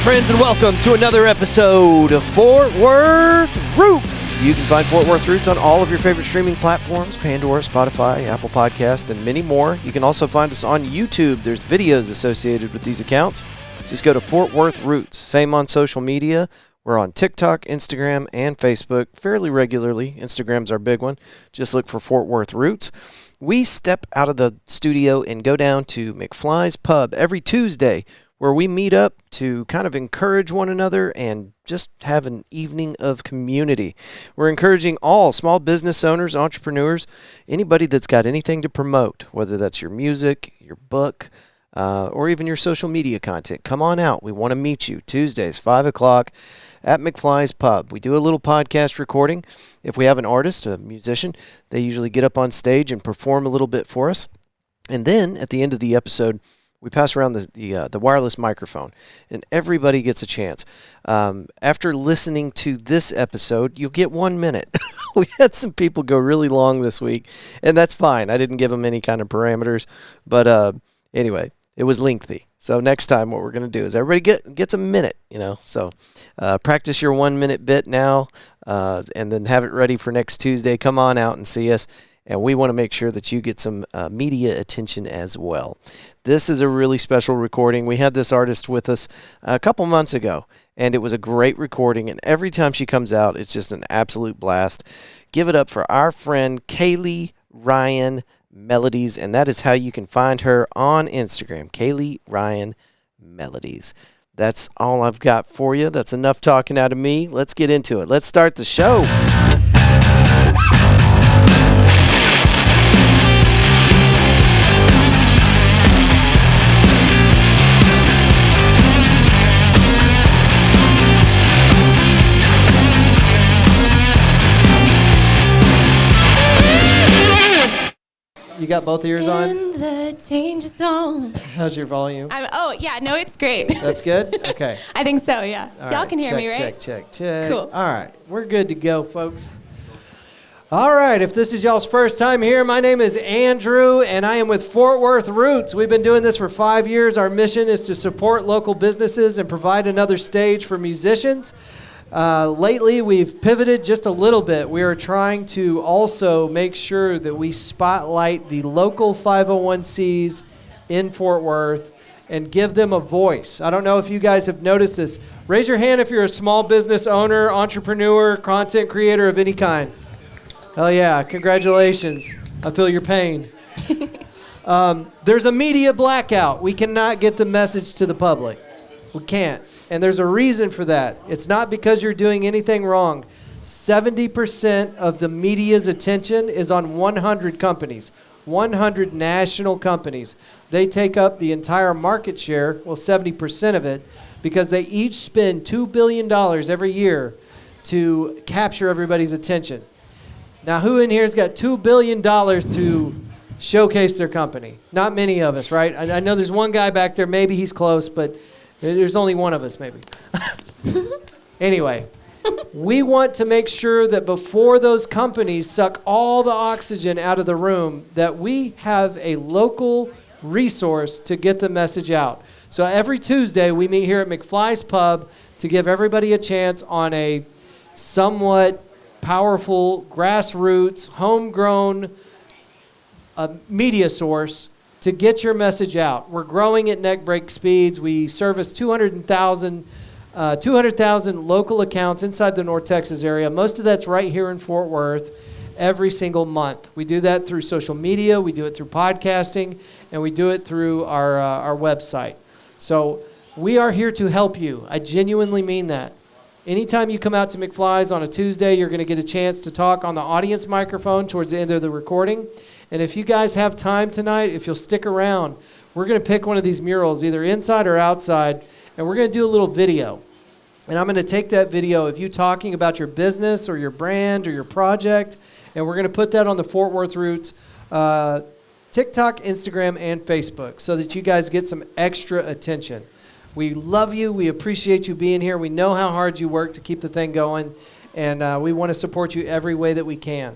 friends, and welcome to another episode of Fort Worth Roots. You can find Fort Worth Roots on all of your favorite streaming platforms, Pandora, Spotify, Apple Podcast, and many more. You can also find us on YouTube. There's videos associated with these accounts. Just go to Fort Worth Roots. Same on social media. We're on TikTok, Instagram, and Facebook fairly regularly. Instagram's our big one. Just look for Fort Worth Roots. We step out of the studio and go down to McFly's Pub every Tuesday, where we meet up to kind of encourage one another and just have an evening of community. We're encouraging all small business owners, entrepreneurs, anybody that's got anything to promote, whether that's your music, your book, or even your social media content. Come on out. We want to meet you Tuesdays, 5 o'clock at McFly's Pub. We do a little podcast recording. If we have an artist, a musician, they usually get up on stage and perform a little bit for us. And then at the end of the episode, we pass around the wireless microphone, and everybody gets a chance. After listening to this episode, you'll get 1 minute. We had some people go really long this week, and that's fine. I didn't give them any kind of parameters, but anyway, it was lengthy. So next time, what we're going to do is everybody gets a minute, So practice your 1 minute bit now, and then have it ready for next Tuesday. Come on out and see us. And we want to make sure that you get some media attention as well. This is a really special recording. We had this artist with us a couple months ago, and it was a great recording. And every time she comes out, it's just an absolute blast. Give it up for our friend Kayley Ryan Melodies, and that is how you can find her on Instagram, Kayley Ryan Melodies. That's all I've got for you. That's enough talking out of me. Let's get into it. Let's start the show. You got both ears on? In the danger zone. How's your volume? It's great. That's good? Okay. I think so, yeah. All Y'all right, can hear me, right? Check. Cool. All right. We're good to go, folks. All right. If this is y'all's first time here, my name is Andrew, and I am with Fort Worth Roots. We've been doing this for 5 years. Our mission is to support local businesses and provide another stage for musicians. Lately, we've pivoted just a little bit. We are trying to also make sure that we spotlight the local 501c in Fort Worth and give them a voice. I don't know if you guys have noticed this. Raise your hand if you're a small business owner, entrepreneur, content creator of any kind. Hell yeah, congratulations. I feel your pain. There's a media blackout. We cannot get the message to the public. We can't. And there's a reason for that. It's not because you're doing anything wrong. 70% of the media's attention is on 100 companies, 100 national companies. They take up the entire market share, 70% of it, because they each spend $2 billion every year to capture everybody's attention. Now, who in here has got $2 billion to showcase their company? Not many of us, right? I know there's one guy back there. Maybe he's close, but there's only one of us, maybe. Anyway, we want to make sure that before those companies suck all the oxygen out of the room, that we have a local resource to get the message out. So every Tuesday, we meet here at McFly's Pub to give everybody a chance on a somewhat powerful, grassroots, homegrown media source to get your message out. We're growing at neck break speeds. We service 200,000 local accounts inside the North Texas area. Most of that's right here in Fort Worth every single month. We do that through social media, we do it through podcasting, and we do it through our website. So we are here to help you. I genuinely mean that. Anytime you come out to McFly's on a Tuesday, you're going to get a chance to talk on the audience microphone towards the end of the recording. And if you guys have time tonight, if you'll stick around, we're going to pick one of these murals, either inside or outside, and we're going to do a little video. And I'm going to take that video of you talking about your business or your brand or your project, and we're going to put that on the Fort Worth Roots TikTok, Instagram, and Facebook so that you guys get some extra attention. We love you. We appreciate you being here. We know how hard you work to keep the thing going, and we want to support you every way that we can.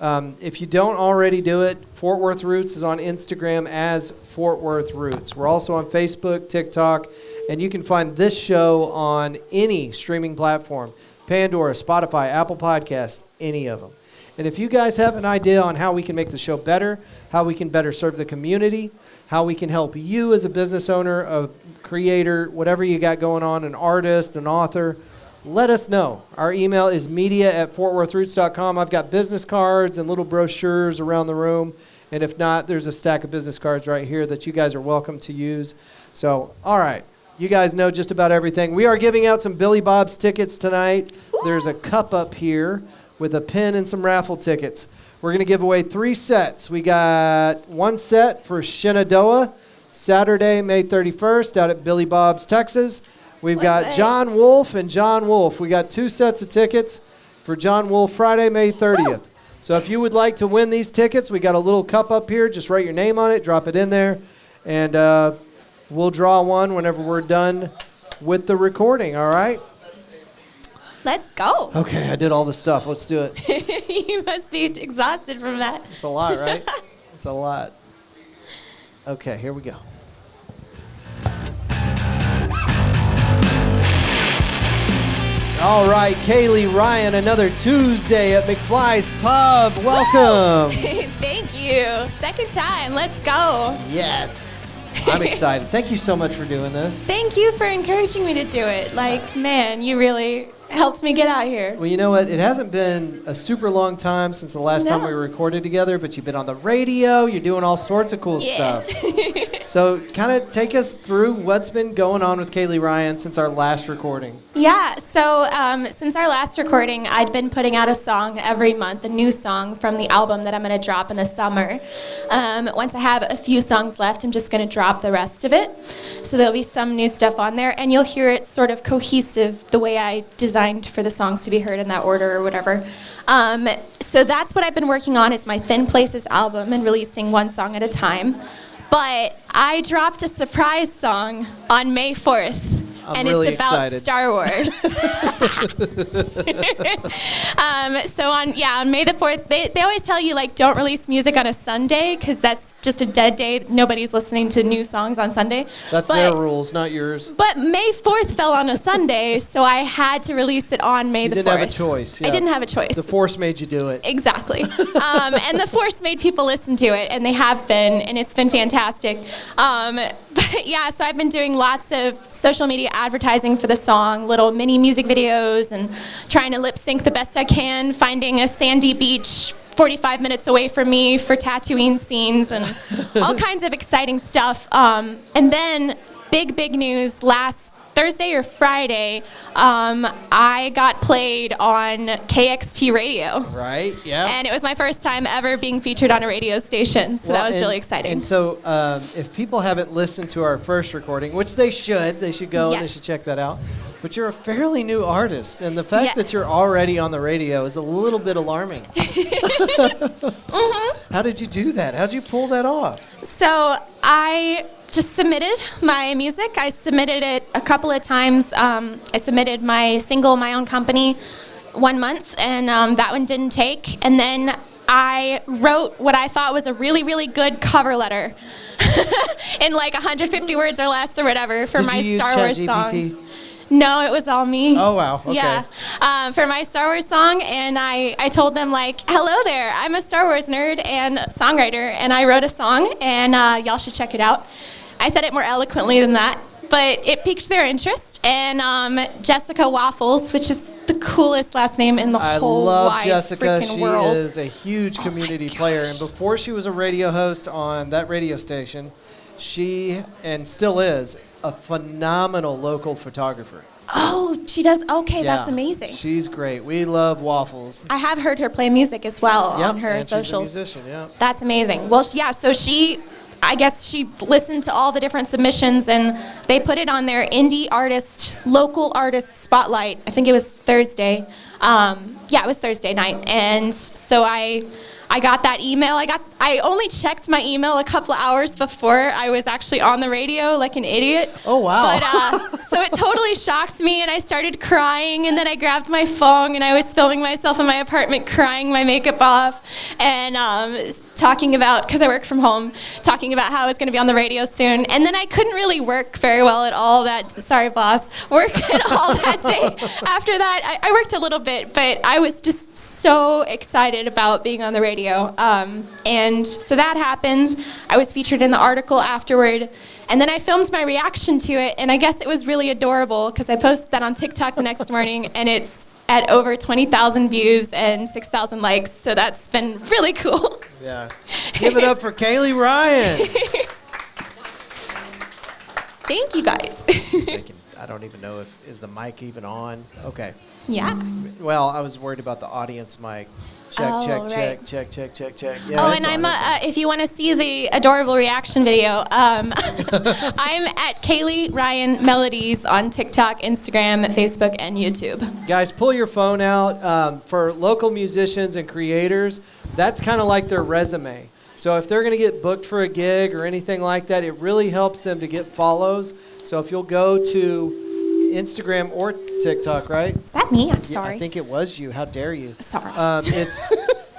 If you don't already do it, Fort Worth Roots is on Instagram as Fort Worth Roots. We're also on Facebook, TikTok, and you can find this show on any streaming platform. Pandora, Spotify, Apple Podcast, any of them. And if you guys have an idea on how we can make the show better, how we can better serve the community, how we can help you as a business owner, a creator, whatever you got going on, an artist, an author, let us know. Our email is media@fortworthroots.com. I've got business cards and little brochures around the room. And if not, there's a stack of business cards right here that you guys are welcome to use. So, all right. You guys know just about everything. We are giving out some Billy Bob's tickets tonight. There's a cup up here with a pin and some raffle tickets. We're going to give away 3 sets. We got 1 set for Shenandoah, Saturday, May 31st, out at Billy Bob's, Texas. We've got John Wolf and John Wolf. We got 2 sets of tickets for John Wolf, Friday, May 30th. So if you would like to win these tickets, we got a little cup up here. Just write your name on it, drop it in there, and we'll draw one whenever we're done with the recording, all right? Let's go. Okay, I did all the stuff. Let's do it. You must be exhausted from that. It's a lot, right? It's a lot. Okay, here we go. All right, Kayley Ryan, another Tuesday at McFly's Pub. Welcome. Thank you. Second time. Let's go. Yes. I'm excited. Thank you so much for doing this. Thank you for encouraging me to do it. Like, man, you really helped me get out here. Well, you know what? It hasn't been a super long time since the last time we recorded together, but you've been on the radio. You're doing all sorts of cool stuff. So kind of take us through what's been going on with Kayley Ryan since our last recording. Yeah, so since our last recording, I'd been putting out a song every month, a new song from the album that I'm going to drop in the summer. Once I have a few songs left, I'm just going to drop the rest of it. So there'll be some new stuff on there, and you'll hear it sort of cohesive the way I designed for the songs to be heard in that order or whatever. So that's what I've been working on, is my Thin Places album and releasing one song at a time. But I dropped a surprise song on May 4th. I'm really it's about excited. Star Wars. So on May the 4th, they always tell you, like, don't release music on a Sunday because that's just a dead day. Nobody's listening to new songs on Sunday. That's their rules, not yours. But May 4th fell on a Sunday, so I had to release it on May the 4th. You didn't have a choice. Yeah. I didn't have a choice. The Force made you do it. Exactly. And the Force made people listen to it, and they have been, and it's been fantastic. But yeah, so I've been doing lots of social media advertising for the song, little mini music videos, and trying to lip sync the best I can, finding a sandy beach 45 minutes away from me for Tatooine scenes and all kinds of exciting stuff. And then big news, last Thursday or Friday, I got played on KXT radio. Right, yeah. And it was my first time ever being featured on a radio station, so that was really exciting. And so if people haven't listened to our first recording, which they should go and they should check that out. But you're a fairly new artist, and the fact that you're already on the radio is a little bit alarming. How did you do that? How did you pull that off? So I just submitted my music. I submitted it a couple of times. I submitted my single, My Own Company, 1 month, and that one didn't take. And then I wrote what I thought was a really good cover letter in like 150 words or less or whatever for my Star Wars song. No, it was all me. Oh, wow. Okay. Yeah. For my Star Wars song, and I told them, like, hello there, I'm a Star Wars nerd and songwriter, and I wrote a song, and y'all should check it out. I said it more eloquently than that, but it piqued their interest, and Jessica Waffles, which is the coolest last name in the whole wide freaking world. She is a huge community player, and before she was a radio host on that radio station, she, and still is, a phenomenal local photographer. Oh, she does? Okay, that's amazing. She's great. We love Waffles. I have heard her play music as well on her socials. She's a musician, yeah. That's amazing. Well, so I guess she listened to all the different submissions, and they put it on their indie artist, local artist spotlight. I think it was Thursday. It was Thursday night. And so I I got that email. I only checked my email a couple of hours before I was actually on the radio like an idiot. Oh, wow. But, so it totally shocked me, and I started crying, and then I grabbed my phone, and I was filming myself in my apartment crying my makeup off, and talking about, because I work from home, talking about how I was going to be on the radio soon. And then I couldn't really work very well at all work at all that day. After that, I worked a little bit, but I was just so excited about being on the radio. And so that happened. I was featured in the article afterward. And then I filmed my reaction to it, and I guess it was really adorable because I posted that on TikTok the next morning, and it's at over 20,000 views and 6,000 likes, so that's been really cool. Yeah. Give it up for Kayley Ryan. Thank you, guys. I don't even know is the mic even on. Okay. Yeah. Well, I was worried about the audience mic. Check. Yeah, oh, and I'm if you want to see the adorable reaction video, I'm at Kayley Ryan Melodies on TikTok, Instagram, Facebook, and YouTube. Guys, pull your phone out. For local musicians and creators, that's kind of like their resume. So if they're going to get booked for a gig or anything like that, it really helps them to get follows. So if you'll go to Instagram or TikTok, right? Is that me? I'm sorry. I think it was you. How dare you? Sorry. It's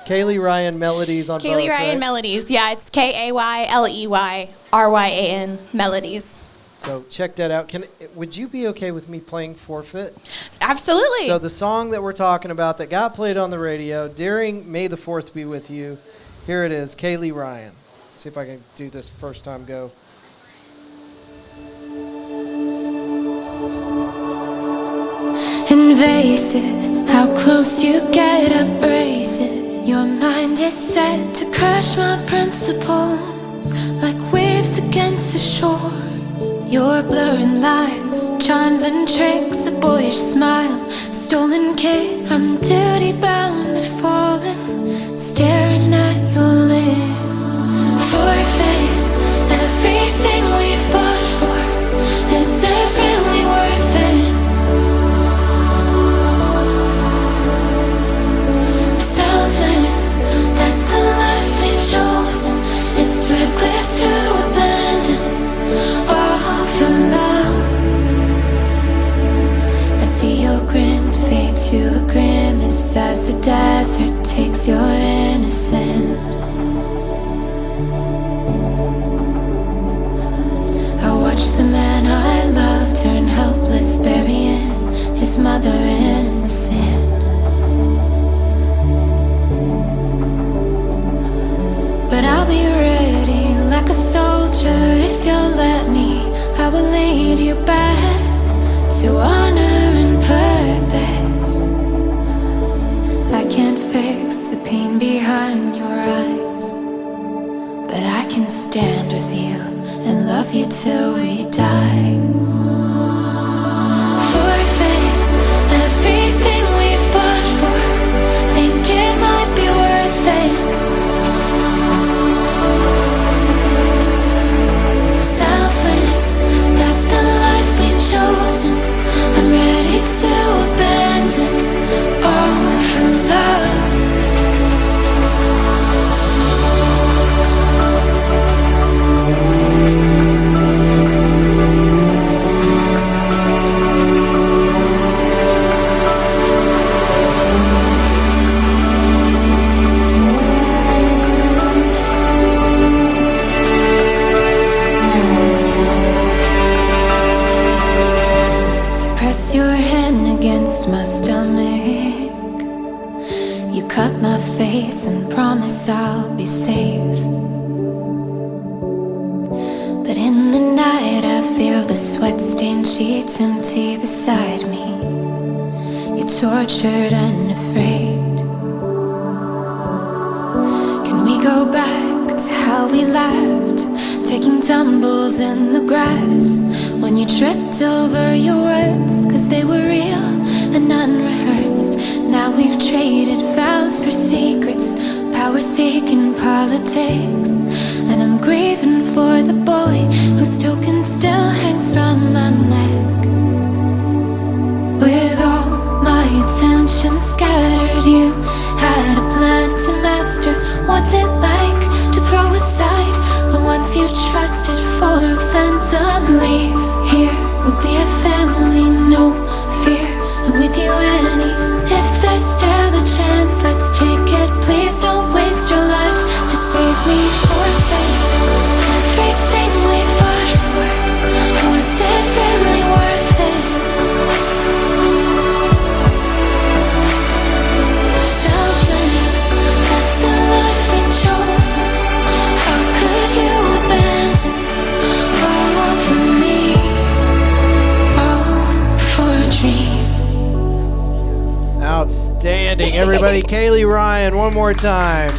Kayley Ryan Melodies on Kayley both, Ryan right? Melodies. Yeah, it's KayleyRyan Melodies. So check that out. Would you be okay with me playing Forfeit? Absolutely. So the song that we're talking about that got played on the radio during May the 4th Be With You, here it is, Kayley Ryan. See if I can do this first time go. Invasive, how close you get, abrasive. Your mind is set to crush my principles like waves against the shores. Your blurring lines, charms and tricks, a boyish smile, stolen kiss. I'm duty bound but fallen, staring at your lips. Forfeit, everything we fought for, is it really worth it? It's reckless to abandon all for love. I see your grin fade to a grimace as the desert takes your innocence. I watch the man I love turn helpless, burying his mother in the sand. But I'll be ready like a soldier if you'll let me. I will lead you back to honor and purpose. I can't fix the pain behind your eyes, but I can stand with you and love you till we die. Forfeit everything we fought for, think it might be worth it. That's the life we've chosen. I'm ready to abandon all for love. My stomach, you cut my face and promise I'll be safe. But in the night I feel the sweat-stained sheets empty beside me. You're tortured and afraid. Can we go back to how we laughed, taking tumbles in the grass, when you tripped over your words, 'cause they were real and unrehearsed. Now we've traded vows for secrets, power-seeking politics, and I'm grieving for the boy whose token still hangs round my neck. With all my attention scattered, you had a plan to master What's it like to throw aside the ones you trusted for a phantom? Leave here, we'll be a family, no fear, I'm with you, Annie. If there's still a chance, let's take it. Please don't waste your life to save me. Forfeit everything we fought for. Was it really worth it? Selfless, that's the life we chose. How could you abandon all for me, all for a dream? Outstanding, everybody. Kayley Ryan, one more time.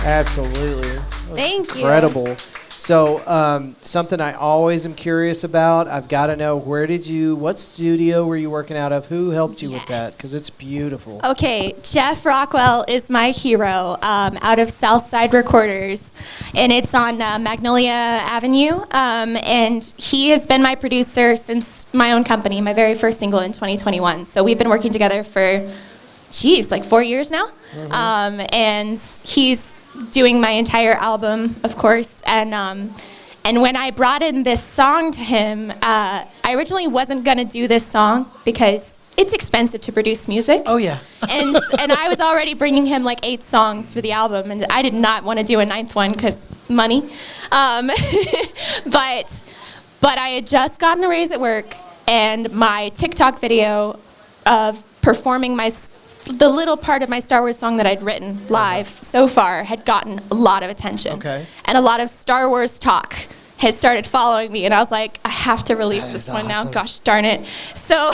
Absolutely. Thank you. Incredible. So, something I always am curious about, I've got to know, what studio were you working out of? Who helped you with that? Because it's beautiful. Okay, Jeff Rockwell is my hero, out of Southside Recorders, and it's on Magnolia Avenue, and he has been my producer since my own company, my very first single in 2021. So we've been working together for, like 4 years now, and he's doing my entire album, of course, and when I brought in this song to him, I originally wasn't gonna do this song because it's expensive to produce music. Oh yeah. and I was already bringing him like 8 songs for the album, and I did not want to do a 9th one because money. But I had just gotten a raise at work, and my TikTok video of performing the little part of my Star Wars song that I'd written live so far had gotten a lot of attention. Okay. And a lot of Star Wars talk has started following me, and I was like, I have to release this one now. Gosh darn it. So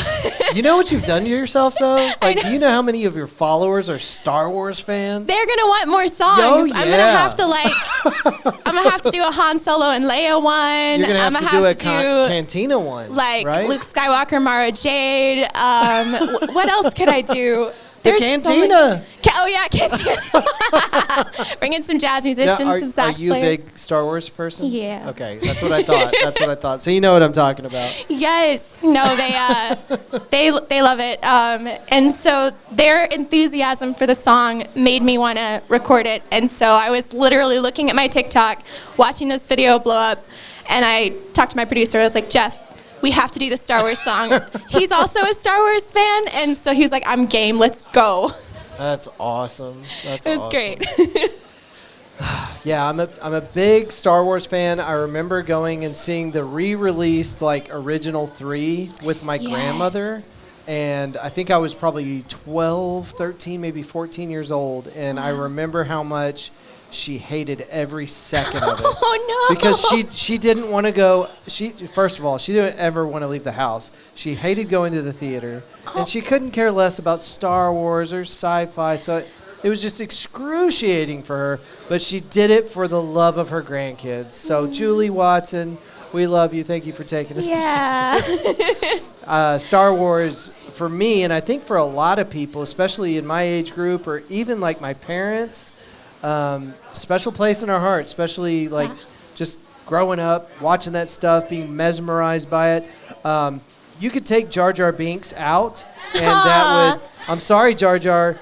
You know what you've done to yourself, though? Like, do you know how many of your followers are Star Wars fans? they're gonna want more songs. Oh, yeah. I'm gonna have to I'm gonna have to do a Han Solo and Leia one. You're going to I'm have to do a Cantina one, like right? Luke Skywalker, Mara Jade. What else can I do? There's so Cantina. Cantina. Bring in some jazz musicians, Now, some sax are you a players. big Star Wars person? Yeah. Okay, that's what I thought. So you know what I'm talking about. Yes. No, they love it. And so their enthusiasm for the song made me want to record it. And so I was literally looking at my TikTok, watching this video blow up, and I talked to my producer. I was like, Jeff, we have to do the Star Wars song. He's also a Star Wars fan, and so he's like, I'm game, let's go. That's awesome. It was great. Yeah, I'm a big Star Wars fan. I remember going and seeing the re-released original 3 with my grandmother, and I think I was probably 12, 13, maybe 14 years old, and I remember how much she hated every second of it. Oh no! Because she didn't want to go. First of all, she didn't ever want to leave the house. She hated going to the theater, and she couldn't care less about Star Wars or sci-fi. So it was just excruciating for her. But she did it for the love of her grandkids. So Julie Watson, we love you. Thank you for taking us. Yeah. Star Wars for me, and I think for a lot of people, especially in my age group, or even like my parents. Special place in our hearts, especially just growing up, watching that stuff, being mesmerized by it. You could take Jar Jar Binks out, and that would. I'm sorry, Jar Jar.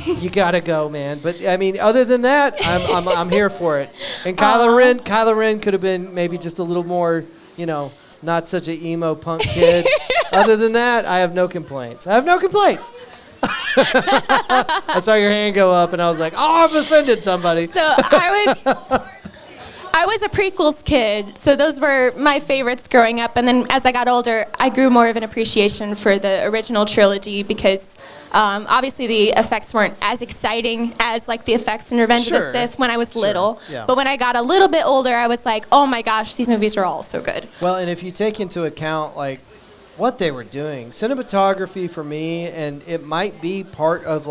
You gotta go, man. But I mean, other than that, I'm here for it. And Kylo Ren could have been maybe just a little more, not such an emo punk kid. Other than that, I have no complaints. I saw your hand go up, and I was like, "Oh, I've offended somebody." So I was a prequels kid, so those were my favorites growing up. And then as I got older, I grew more of an appreciation for the original trilogy because obviously the effects weren't as exciting as the effects in Revenge of the Sith when I was little. Yeah. But when I got a little bit older, I was like, "Oh my gosh, these movies are all so good." Well, and if you take into account what they were doing, cinematography for me, and it might be part of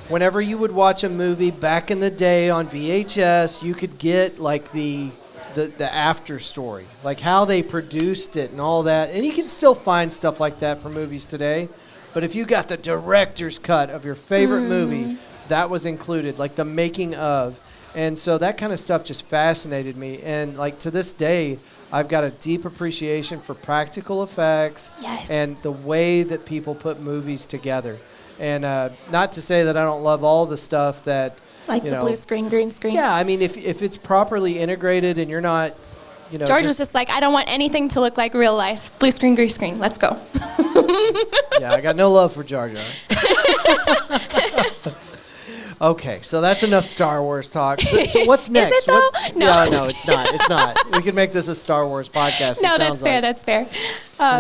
whenever you would watch a movie back in the day on VHS, you could get the after story, how they produced it and all that. And you can still find stuff like that for movies today. But if you got the director's cut of your favorite movie, that was included, the making of. And so that kind of stuff just fascinated me. And to this day, I've got a deep appreciation for practical effects and the way that people put movies together. And not to say that I don't love all the stuff that Like the blue screen, green screen. Yeah, I mean, if it's properly integrated and you're not, George was just like, I don't want anything to look like real life. Blue screen, green screen. Let's go. Yeah, I got no love for Jar Jar. Okay, so that's enough Star Wars talk. So what's next? Is it though? No, it's not. It's not. We could make this a Star Wars podcast. No, that's fair. That's fair.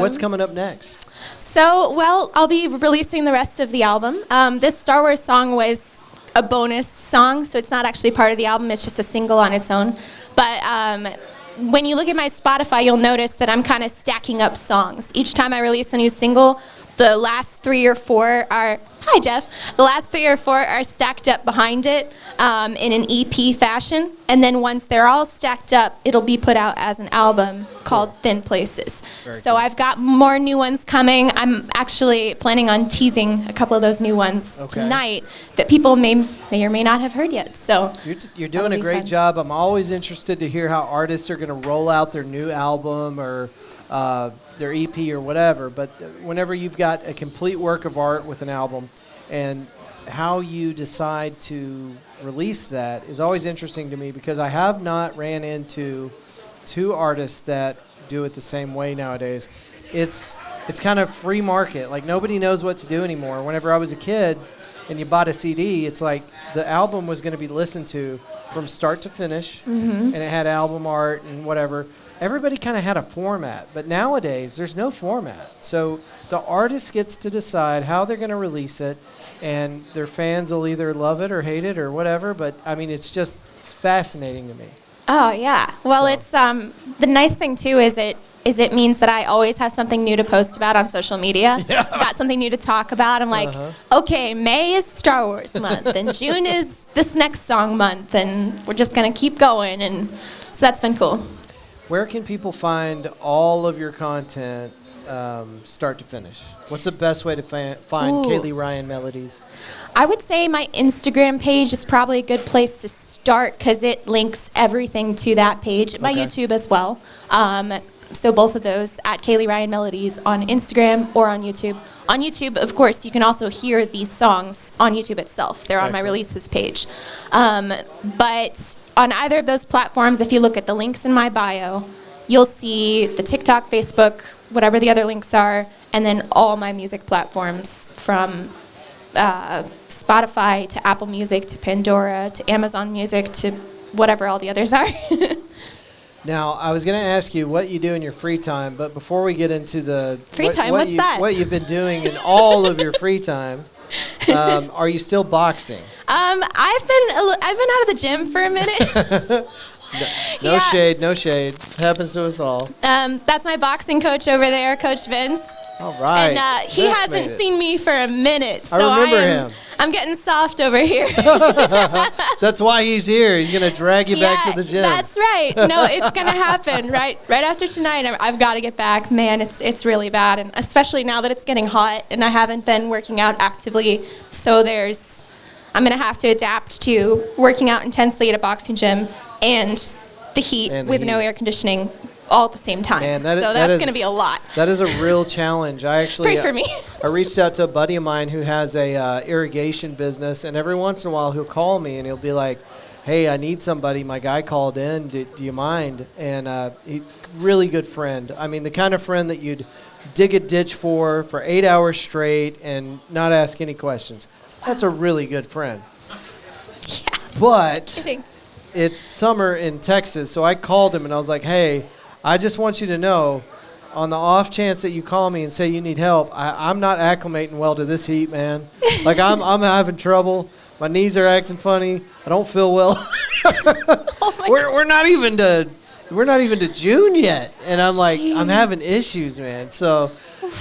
What's coming up next? So, I'll be releasing the rest of the album. This Star Wars song was a bonus song, so it's not actually part of the album. It's just a single on its own. But when you look at my Spotify, you'll notice that I'm kind of stacking up songs. Each time I release a new single, the last 3 or 4 are... Hi, Jeff. The last 3 or 4 are stacked up behind it in an EP fashion. And then once they're all stacked up, it'll be put out as an album called Thin Places. So I've got more new ones coming. I'm actually planning on teasing a couple of those new ones tonight that people may or may not have heard yet. So you're doing a great job. I'm always interested to hear how artists are going to roll out their new album or their EP or whatever, but whenever you've got a complete work of art with an album and how you decide to release that is always interesting to me, because I have not ran into 2 artists that do it the same way nowadays. It's kind of free market. Like, nobody knows what to do anymore. Whenever I was a kid and you bought a CD, it's like the album was going to be listened to from start to finish, and it had album art and whatever. Everybody kind of had a format, but nowadays there's no format. So the artist gets to decide how they're going to release it, and their fans will either love it or hate it or whatever. But I mean, it's just fascinating to me. Oh yeah. Well, it's the nice thing too is it means that I always have something new to post about on social media. Yeah. Got something new to talk about. I'm like, okay, May is Star Wars month, and June is this next song month, and we're just gonna keep going, and so that's been cool. Where can people find all of your content start to finish? What's the best way to find Kayley Ryan Melodies? I would say my Instagram page is probably a good place to start because it links everything to that page. My YouTube as well. So both of those at Kayley Ryan Melodies on Instagram or on YouTube. On YouTube, of course, you can also hear these songs on YouTube itself. They're on my releases page. But on either of those platforms, if you look at the links in my bio, you'll see the TikTok, Facebook, whatever the other links are, and then all my music platforms from Spotify to Apple Music to Pandora to Amazon Music to whatever all the others are. Now, I was going to ask you what you do in your free time, but before we get into the free time, what's that? What you've been doing in all of your free time, are you still boxing? I've been out of the gym for a minute. No shade. Happens to us all. That's my boxing coach over there, Coach Vince. All right. And he hasn't seen me for a minute, so I remember him. I'm getting soft over here. That's why he's here. He's going to drag you back to the gym. That's right. No, it's going to happen right after tonight. I've got to get back. Man, it's really bad, and especially now that it's getting hot and I haven't been working out actively. So I'm going to have to adapt to working out intensely at a boxing gym and the heat with no air conditioning all at the same time. Man, so that's going to be a lot. That is a real challenge. Pray for me. I reached out to a buddy of mine who has a irrigation business, and every once in a while he'll call me and he'll be like, hey, I need somebody. My guy called in. Do you mind? And really good friend. I mean, the kind of friend that you'd dig a ditch for 8 hours straight and not ask any questions. That's a really good friend. Yeah. But it's summer in Texas, so I called him and I was like, hey, I just want you to know, on the off chance that you call me and say you need help, I'm not acclimating well to this heat, man. Like, I'm having trouble. My knees are acting funny. I don't feel well. We're not even to June yet, and I'm like, I'm having issues, man. So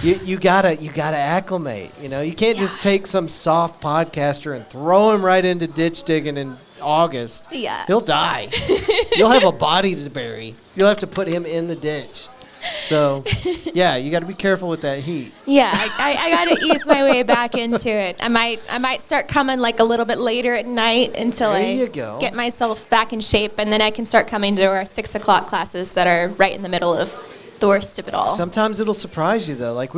you gotta acclimate. You know, you can't just take some soft podcaster and throw him right into ditch digging in August. Yeah, he'll die. You'll have a body to bury. You'll have to put him in the ditch. So, yeah, you got to be careful with that heat. Yeah, I got to ease my way back into it. I might start coming like a little bit later at night until I get myself back in shape, and then I can start coming to our 6 o'clock classes that are right in the middle of the worst of it all. Sometimes it'll surprise you, though. Like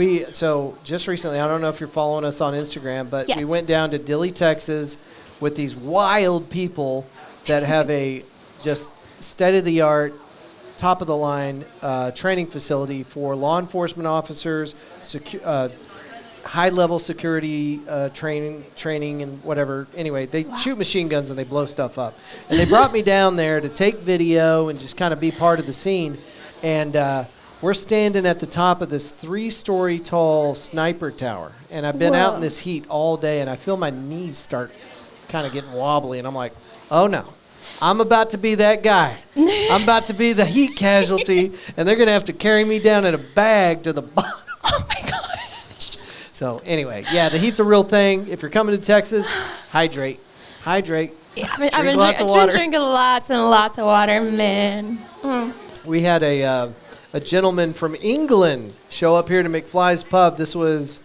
just recently, I don't know if you're following us on Instagram, but we went down to Dilley, Texas with these wild people that have a just state-of-the-art, top-of-the-line training facility for law enforcement officers, high-level security training and whatever. Anyway, they shoot machine guns and they blow stuff up. And they brought me down there to take video and just kind of be part of the scene. And we're standing at the top of this 3-story tall sniper tower. And I've been out in this heat all day, and I feel my knees start kind of getting wobbly. And I'm like, oh, no. I'm about to be that guy. I'm about to be the heat casualty, and they're going to have to carry me down in a bag to the bottom. Oh, my gosh. So, anyway, yeah, the heat's a real thing. If you're coming to Texas, hydrate. Hydrate. Yeah, I've been drinking lots and lots of water, man. We had a gentleman from England show up here to McFly's Pub. This was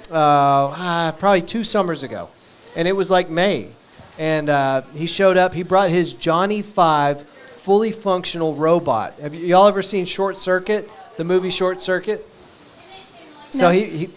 probably 2 summers ago, and it was like May. And he showed up. He brought his Johnny 5 fully functional robot. Have y'all ever seen Short Circuit, the movie Short Circuit? So No. you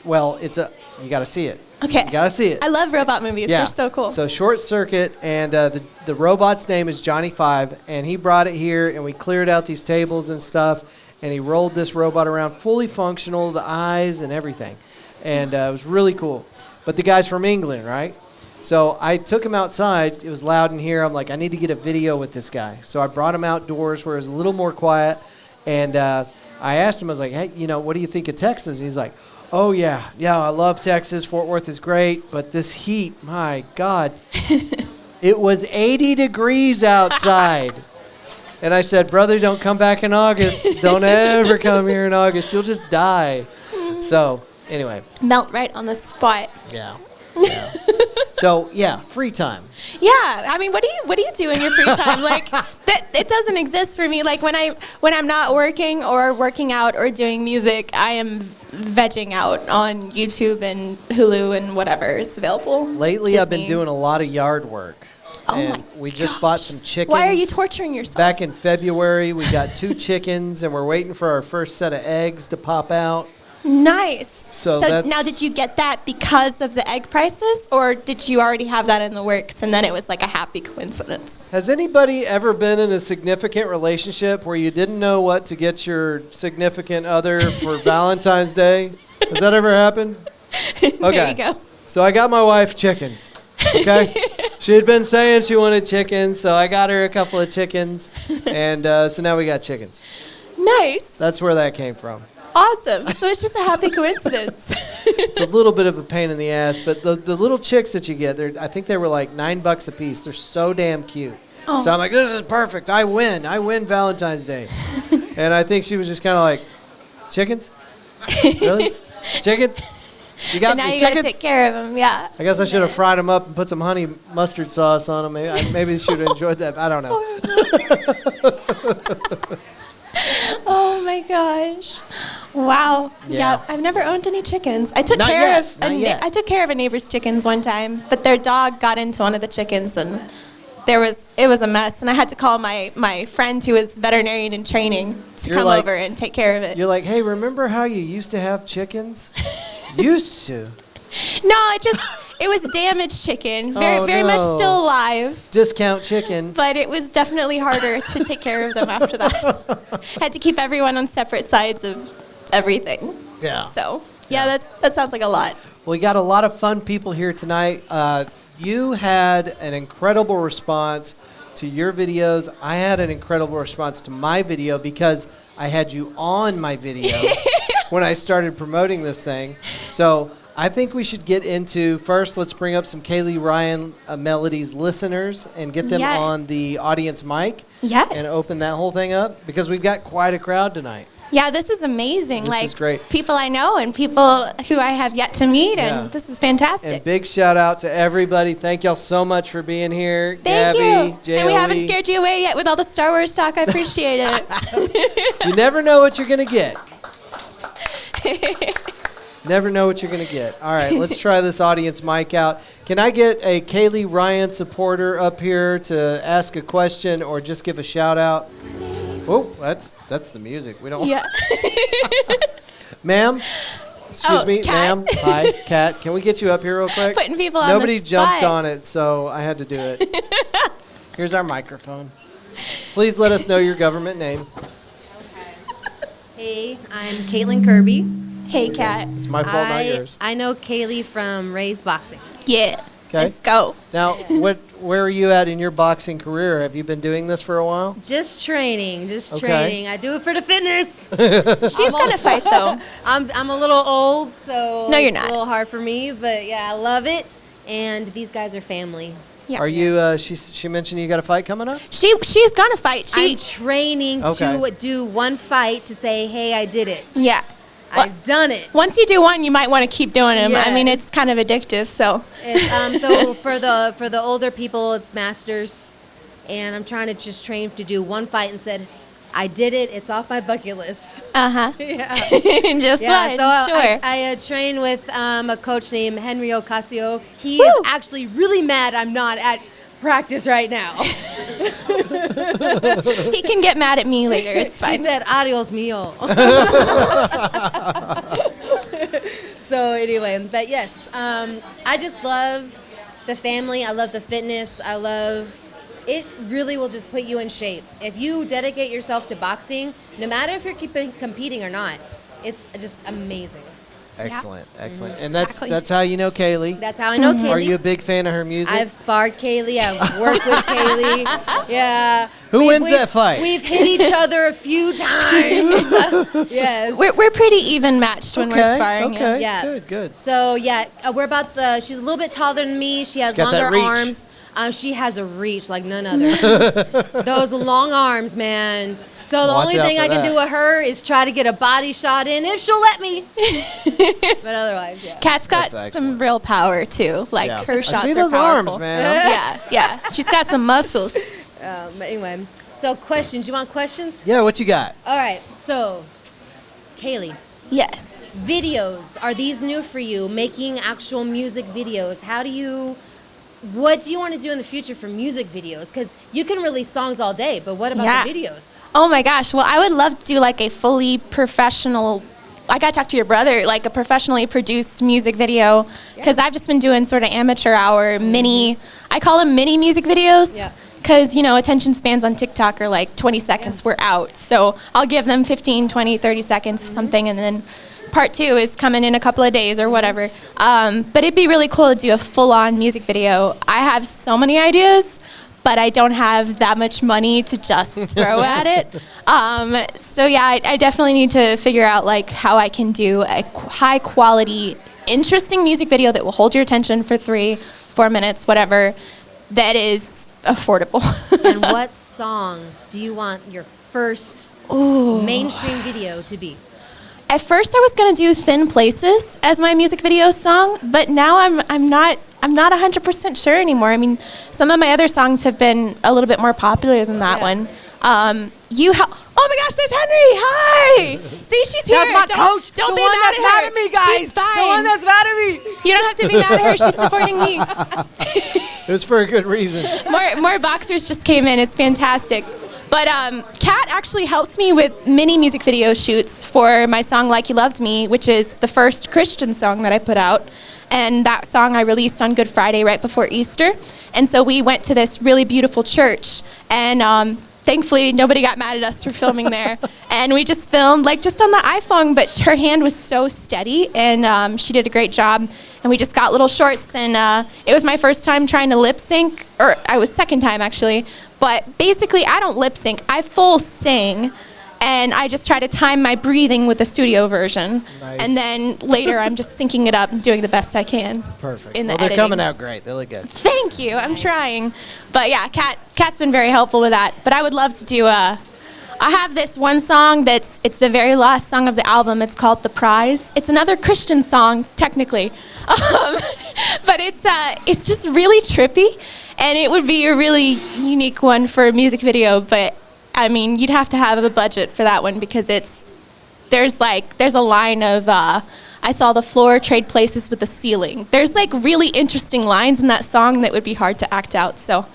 got to see it. Okay. You got to see it. I love robot movies. Yeah. They're so cool. So Short Circuit, and the robot's name is Johnny 5, and he brought it here, and we cleared out these tables and stuff, and he rolled this robot around, fully functional, the eyes and everything. And it was really cool. But the guy's from England, right? So I took him outside. It was loud in here. I'm like, I need to get a video with this guy. So I brought him outdoors where it was a little more quiet. And I asked him, I was like, hey, what do you think of Texas? And he's like, oh, yeah, I love Texas. Fort Worth is great. But this heat, my God. It was 80 degrees outside. And I said, brother, don't come back in August. Don't ever come here in August. You'll just die. So anyway. Melt right on the spot. Yeah. So, yeah, free time. Yeah, I mean, what do you do in your free time? Like that, it doesn't exist for me. Like when I'm not working or working out or doing music, I am vegging out on YouTube and Hulu and whatever is available. Lately, Disney. I've been doing a lot of yard work. Oh and my we just gosh. bought some chickens. Why are you torturing yourself? Back in February, we got 2 chickens, and we're waiting for our first set of eggs to pop out. Nice. So now, did you get that because of the egg prices, or did you already have that in the works, and then it was like a happy coincidence? Has anybody ever been in a significant relationship where you didn't know what to get your significant other for Valentine's Day? Has that ever happened? Okay. There you go. So I got my wife chickens. Okay. She had been saying she wanted chickens, so I got her a couple of chickens, and so now we got chickens. Nice. That's where that came from. Awesome. So it's just a happy coincidence. It's a little bit of a pain in the ass, but the little chicks that you get, I think they were like $9 a piece. They're so damn cute. Oh. So I'm like, this is perfect. I win Valentine's Day. And I think she was just kind of like, chickens? Really? Chickens? You got and now me you chickens? gotta take care of them, yeah. I guess I should have fried them up and put some honey mustard sauce on them. Maybe they should have enjoyed that. I don't know. Oh my gosh! Wow. Yeah. I've never owned any chickens. I took Not care yet. of. Not yet. I took care of a neighbor's chickens one time, but their dog got into one of the chickens, and it was a mess. And I had to call my friend who was veterinarian in training to come over and take care of it. You're like, hey, remember how you used to have chickens? Used to. No, it was damaged chicken. Very much still alive. Discount chicken. But it was definitely harder to take care of them after that. Had to keep everyone on separate sides of everything. Yeah. So, that sounds like a lot. Well, we got a lot of fun people here tonight. You had an incredible response to your videos. I had an incredible response to my video because I had you on my video when I started promoting this thing. So I think we should get into, first, let's bring up some Kayley Ryan Melodies listeners and get them on the audience mic. Yes. And open that whole thing up because we've got quite a crowd tonight. Yeah, this is amazing. This is great. People I know and people who I have yet to meet, and this is fantastic. And big shout out to everybody. Thank y'all so much for being here. Thank Gabby, you. J-O-E. And we haven't scared you away yet with all the Star Wars talk. I appreciate it. You never know what you're going to get. Never know what you're going to get. All right, let's try this audience mic out. Can I get a Kayley Ryan supporter up here to ask a question or just give a shout out? Oh, that's the music. We don't. Yeah. Ma'am, Excuse me, Kat. ma'am. Hi, Kat. Can we get you up here real quick? Putting people on Nobody the jumped spot. on it, so I had to do it. Here's our microphone. Please let us know your government name. Hey, I'm Caitlin Kirby. Hey, Kat. It's my fault, not yours. I know Kayley from Ray's Boxing. Yeah. Okay. Let's go. Now, where are you at in your boxing career? Have you been doing this for a while? Just training, Okay. training. I do it for the fitness. She's going to fight, though. I'm a little old, so No, you're it's not. a little hard for me, but yeah, I love it. And these guys are family. Yeah. Are you? She mentioned you got a fight coming up. She's going to fight. I'm training Okay. to do one fight to say, hey, I did it. Yeah. Well, I've done it. once you do one, you might want to keep doing them. I mean, Yes. it's kind of addictive, so. So for the older people, it's masters, and I'm trying to just train to do one fight and said, I did it. It's off my bucket list. Uh-huh. Yeah. Just Yeah, one, so sure. I train with a coach named Henry Ocasio. He Woo. is actually really mad I'm not at practice right now. He can get mad at me later. It's He fine. said, adios mio. So anyway, but yes, I just love the family. I love the fitness. I love it. Really will just put you in shape. If you dedicate yourself to boxing, no matter if you're competing or not, it's just amazing. Excellent, excellent. Mm-hmm. And that's how you know Kayley. That's how I know Kaylee. Are you a big fan of her music? I've sparred Kaylee. I've worked with Kaylee. Yeah. Who wins that fight? We've hit each other a few times. Yes. We're pretty even matched when we're sparring. Okay. Yeah. Good. So yeah, we're about she's a little bit taller than me. She has Got that longer reach. arms. She has a reach like none other. Those long arms, man. So the Watch only out thing for I can that. do with her is try to get a body shot in if she'll let me. But otherwise, yeah. Kat's got That's some excellent. real power, too. Like, Yeah. her shots I see are those powerful. arms, man. Yeah. She's got some muscles. But anyway, so questions. You want questions? Yeah, what you got? All right. So, Kayley, Yes. videos, are these new for you? Making actual music videos. What do you want to do in the future for music videos? Because you can release songs all day, but what about Yeah. the videos? Oh, my gosh. Well, I would love to do, like, a fully professional, I got to talk to your brother, like a professionally produced music video, because I've just been doing sort of amateur hour mini, I call them mini music videos. Yeah. Because, attention spans on TikTok are like 20 seconds, we're out. So I'll give them 15, 20, 30 seconds of something, and then part 2 is coming in a couple of days or whatever. But it'd be really cool to do a full-on music video. I have so many ideas, but I don't have that much money to just throw at it. So yeah, I definitely need to figure out like how I can do a high-quality, interesting music video that will hold your attention for 3-4 minutes, whatever, that is affordable. And what song do you want your first mainstream video to be? At first, I was gonna do "Thin Places" as my music video song, but now I'm not 100% sure anymore. I mean, some of my other songs have been a little bit more popular than that one. Oh my gosh, there's Henry! Hi! See, she's here. That's my coach. Don't the be one mad that's at her. mad at me, guys. She's fine. The one that's mad at me. You don't have to be mad at her. She's supporting me. It was for a good reason. More boxers just came in. It's fantastic. But Kat actually helped me with mini music video shoots for my song Like You Loved Me, which is the first Christian song that I put out. And that song I released on Good Friday right before Easter. And so we went to this really beautiful church. And thankfully, nobody got mad at us for filming there. And we just filmed, like, just on the iPhone. But her hand was so steady, and she did a great job. And we just got little shorts. And it was my first time trying to lip sync. Or I was second time, actually. But basically, I don't lip sync. I full sing, and I just try to time my breathing with the studio version. Nice. And then later, I'm just syncing it up and doing the best I can. Perfect. In the They're editing. coming out great. They look good. Thank you. I'm trying. But yeah, Kat's been very helpful with that. But I would love to do I have this one song it's the very last song of the album. It's called The Prize. It's another Christian song, technically. But it's just really trippy. And it would be a really unique one for a music video, but I mean, you'd have to have a budget for that one because there's a line of, I saw the floor trade places with the ceiling. There's like really interesting lines in that song that would be hard to act out, so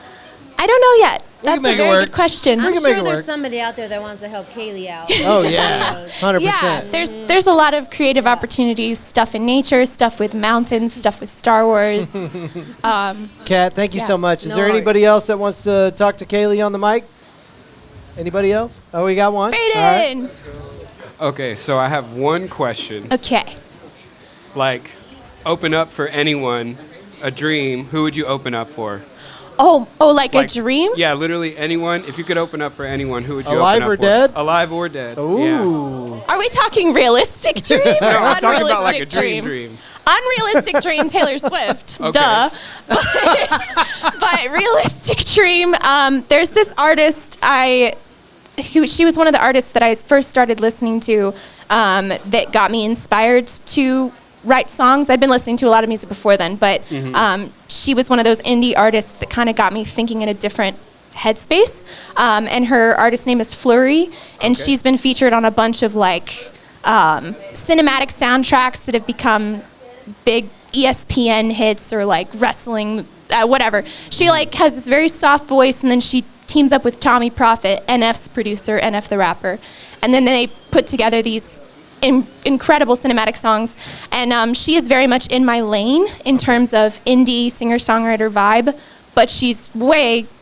I don't know yet. That's a make it very work. good question. We I'm can make sure it there's work. somebody out there that wants to help Kaylee out. Oh, yeah. 100%. Yeah, there's a lot of creative opportunities, stuff in nature, stuff with mountains, stuff with Star Wars. Kat, thank you so much. Is No there worries. anybody else that wants to talk to Kayley on the mic? Anybody else? Oh, we got one. Brayden! Okay, so I have one question. Okay. Like, open up for anyone, a dream, who would you open up for? Oh, like a dream? Yeah, literally anyone. If you could open up for anyone, who would you Alive open up or for? dead? Alive or dead. Yeah. Ooh. Are we talking realistic dream or No, I'm talking unrealistic about like a dream. Unrealistic dream, Taylor Swift. Okay. Duh. But realistic dream, there's this artist she was one of the artists that I first started listening to that got me inspired to write songs. I'd been listening to a lot of music before then, but she was one of those indie artists that kind of got me thinking in a different headspace. And her artist name is Flurry, and she's been featured on a bunch of like cinematic soundtracks that have become big ESPN hits or like wrestling, whatever. She like has this very soft voice, and then she teams up with Tommy Prophet, NF's producer, NF the rapper, and then they put together these incredible cinematic songs. And she is very much in my lane in terms of indie singer-songwriter vibe, but she's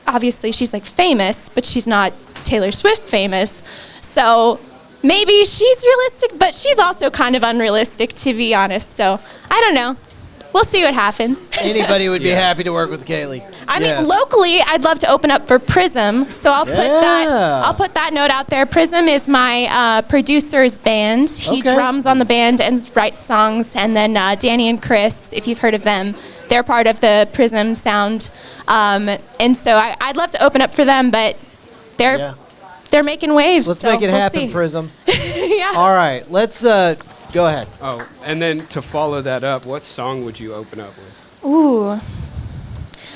obviously she's like famous, but she's not Taylor Swift famous. So maybe she's realistic, but she's also kind of unrealistic, to be honest. So I don't know. We'll see what happens. Anybody would be happy to work with Kayley. I mean, locally, I'd love to open up for Prism, so I'll put that note out there. Prism is my producer's band. He drums on the band and writes songs, and then Danny and Chris, if you've heard of them, they're part of the Prism sound. And so I'd love to open up for them, but they're making waves. Let's so make it we'll happen, see. Prism. Yeah. All right, let's go ahead. Oh, and then to follow that up, what song would you open up with? Ooh.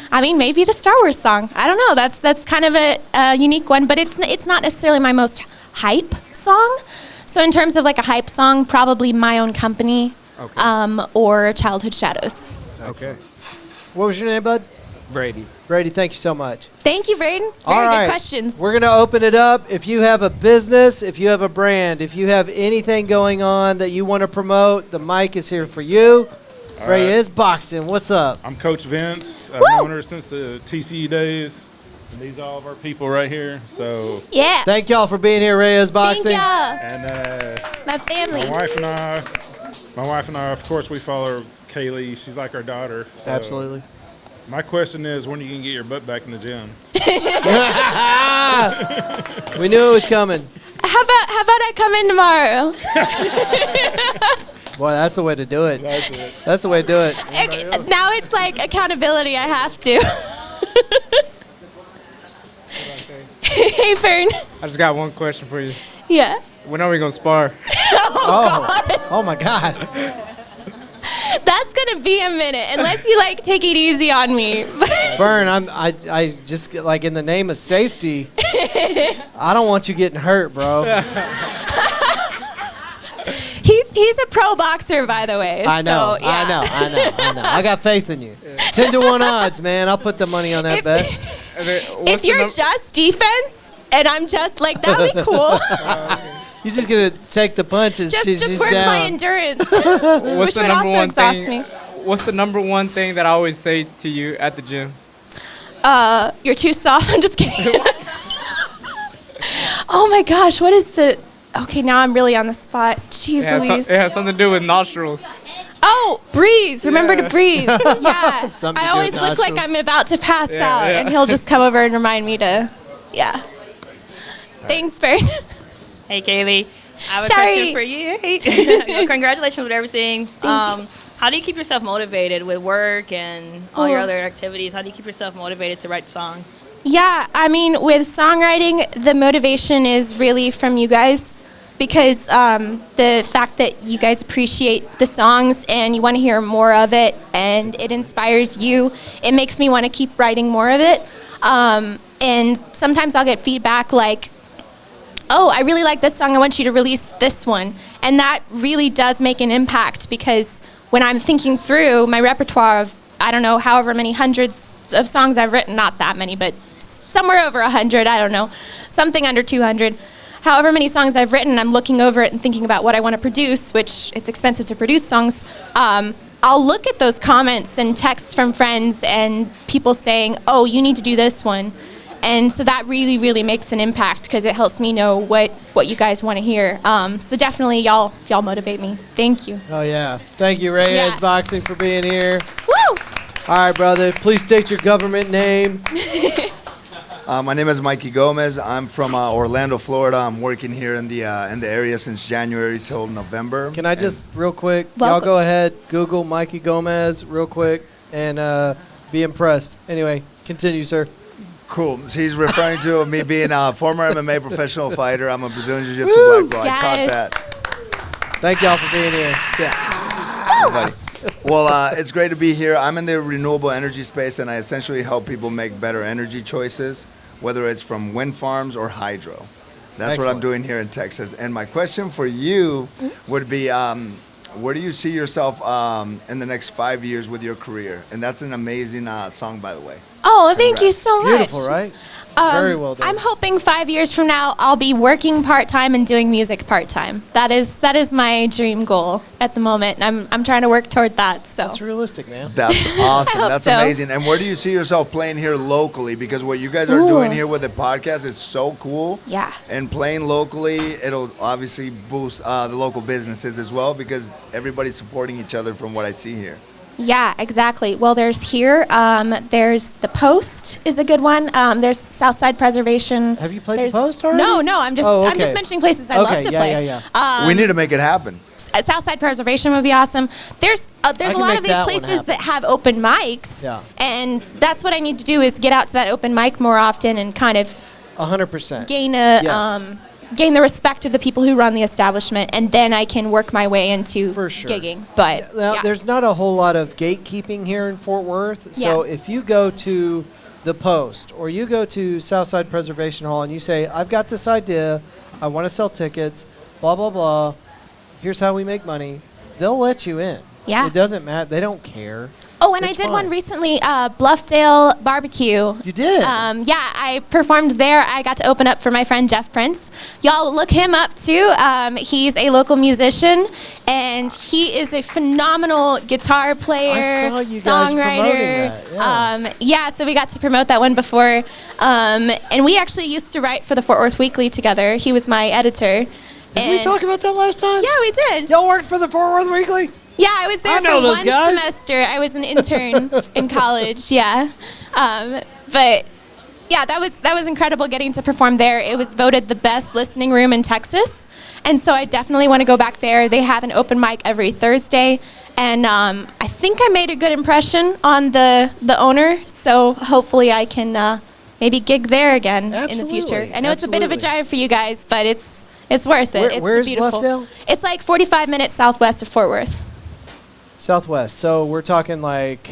I mean, maybe the Star Wars song. I don't know. That's kind of a unique one, but it's not necessarily my most hype song. So in terms of like a hype song, probably My Own Company, or Childhood Shadows. Okay. What was your name, bud? Brayden. Brady, thank you so much. Thank you, Brayden. Very good questions. We're going to open it up. If you have a business, if you have a brand, if you have anything going on that you want to promote, the mic is here for you. Reyes Boxing, what's up? I'm Coach Vince. I've known her since the TCU days. And these are all of our people right here. So Yeah. Thank y'all for being here, Reyes Boxing. Thank ya. and My family. my wife and I, of course, we follow Kayley. She's like our daughter. So Absolutely. My question is, when are you gonna get your butt back in the gym? We knew it was coming. How about I come in tomorrow? Boy, that's the way to do it. That's it. That's the way to do it. Okay, now it's like accountability. I have to. Hey, Fern. I just got one question for you. Yeah. When are we gonna spar? Oh my God. That's gonna be a minute, unless you like take it easy on me. Fern, I just like in the name of safety, I don't want you getting hurt, bro. He's a pro boxer, by the way. I know, so, yeah. I know. I got faith in you. 10-1 odds, man. I'll put the money on that bet. If you're just defense and I'm just like, that would be cool. You're just gonna take the punches. just she's work down. my endurance, What's which would also exhaust me. What's the number one thing that I always say to you at the gym? You're too soft. I'm just kidding. Oh my gosh, what is the? Okay, now I'm really on the spot. Jeez Louise. It has something to do with nostrils. Oh, breathe. Remember to breathe. Yeah. Something to I do always with look like nostrils. I'm about to pass out, yeah. and he'll just come over and remind me to, yeah. Thanks, Fern. Hey, Kayley. I have a Sorry. question for you. Hey. Well, congratulations with everything. How do you keep yourself motivated with work and all your other activities? How do you keep yourself motivated to write songs? Yeah, I mean, with songwriting, the motivation is really from you guys, because the fact that you guys appreciate the songs and you want to hear more of it and it inspires you, it makes me want to keep writing more of it. And sometimes I'll get feedback like, oh, I really like this song, I want you to release this one. And that really does make an impact, because when I'm thinking through my repertoire of, I don't know, however many hundreds of songs I've written, not that many, but somewhere over 100, I don't know, something under 200. however many songs I've written, I'm looking over it and thinking about what I want to produce, which it's expensive to produce songs. I'll look at those comments and texts from friends and people saying, oh, you need to do this one. And so that really, really makes an impact because it helps me know what you guys want to hear. So definitely y'all motivate me. Thank you. Oh, yeah. Thank you, Reyes Yeah. Boxing, for being here. Woo! All right, brother. Please state your government name. My name is Mikey Gomez. I'm from Orlando, Florida. I'm working here in the area since January till November. Can I just, real quick, y'all Welcome. go ahead, Google Mikey Gomez real quick, and be impressed. Anyway, continue, sir. Cool. So he's referring to me being a former MMA professional fighter. I'm a Brazilian Jiu-Jitsu black belt. I taught Yes. that. Thank y'all for being here. Buddy. Well, it's great to be here. I'm in the renewable energy space, and I essentially help people make better energy choices, whether it's from wind farms or hydro. That's what I'm Excellent. doing here in Texas. And my question for you would be, where do you see yourself in the next 5 years with your career? And that's an amazing song, by the way. Oh, thank you so much. Beautiful, right? Very well done. I'm hoping 5 years from now I'll be working part-time and doing music part-time. That is my dream goal at the moment. I'm trying to work toward that. So That's realistic, man. That's awesome. hope That's so. amazing. And where do you see yourself playing here locally? Because what you guys are doing here with the podcast is so cool. Yeah. And playing locally, it'll obviously boost the local businesses as well because everybody's supporting each other from what I see here. Yeah, exactly. Well, there's here. There's the Post is a good one. There's Southside Preservation. Have you played the There's- Post already? No. I'm just Oh, I'm okay. just mentioning places I love to play. Yeah. We need to make it happen. Southside Preservation would be awesome. There's a can lot make of these that one places happen. that have open mics, Yeah. and that's what I need to do is get out to that open mic more often and kind of 100%. gain gain the respect of the people who run the establishment, and then I can work my way into For sure. gigging. But Now, yeah. there's not a whole lot of gatekeeping here in Fort Worth. So Yeah. if you go to the Post or you go to Southside Preservation Hall and you say, I've got this idea, I want to sell tickets, blah, blah, blah, here's how we make money, they'll let you in. Yeah. It doesn't matter. They don't care. Oh, and It's I did one fine. recently, Bluffdale Barbecue. You did? Yeah, I performed there. I got to open up for my friend Jeff Prince. Y'all look him up too. He's a local musician, and he is a phenomenal guitar player, saw you guys songwriter. promoting that, Yeah, so we got to promote that one before. And we actually used to write for the Fort Worth Weekly together. He was my editor. Did we talk about that last time? Yeah, we did. Y'all worked for the Fort Worth Weekly? Yeah, I was there I know for those one guys. semester. I was an intern in college. Yeah, but yeah, that was incredible getting to perform there. It was voted the best listening room in Texas, and so I definitely want to go back there. They have an open mic every Thursday, and I think I made a good impression on the owner. So hopefully I can maybe gig there again in the future. Absolutely, I know it's a bit of a absolutely. drive for you guys, but it's worth it. Where's beautiful. Bluffdale? It's like 45 minutes southwest of Fort Worth. Southwest. So we're talking like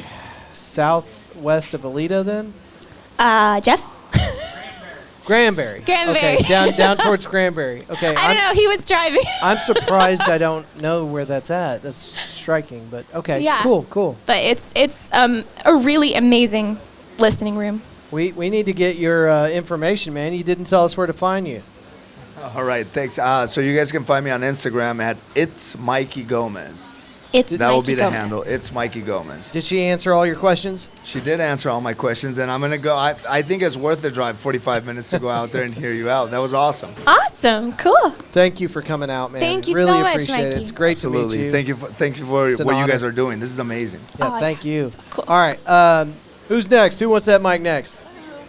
southwest of Alita then? Jeff? Granbury. Granbury. Okay, down towards Granbury. Okay. I don't know. He was driving. I'm surprised I don't know where that's at. That's striking, but okay. Yeah. Cool. But it's a really amazing listening room. We need to get your information, man. You didn't tell us where to find you. All right, thanks. So you guys can find me on Instagram at It's Mikey Gomez. It's That will Mikey be the Gomez. handle. It's Mikey Gomez. Did she answer all your questions? She did answer all my questions, and I'm going to go. I think it's worth the drive, 45 minutes to go out there and hear you out. That was awesome. Awesome. Cool. Thank you for coming out, man. Thank you really so much, appreciate it. Mikey. It's great to meet Absolutely. you. Thank you for It's an what you honor. guys are doing. This is amazing. Yeah, Oh, thank yeah. you. So cool. All right. Who's next? Who wants that mic next?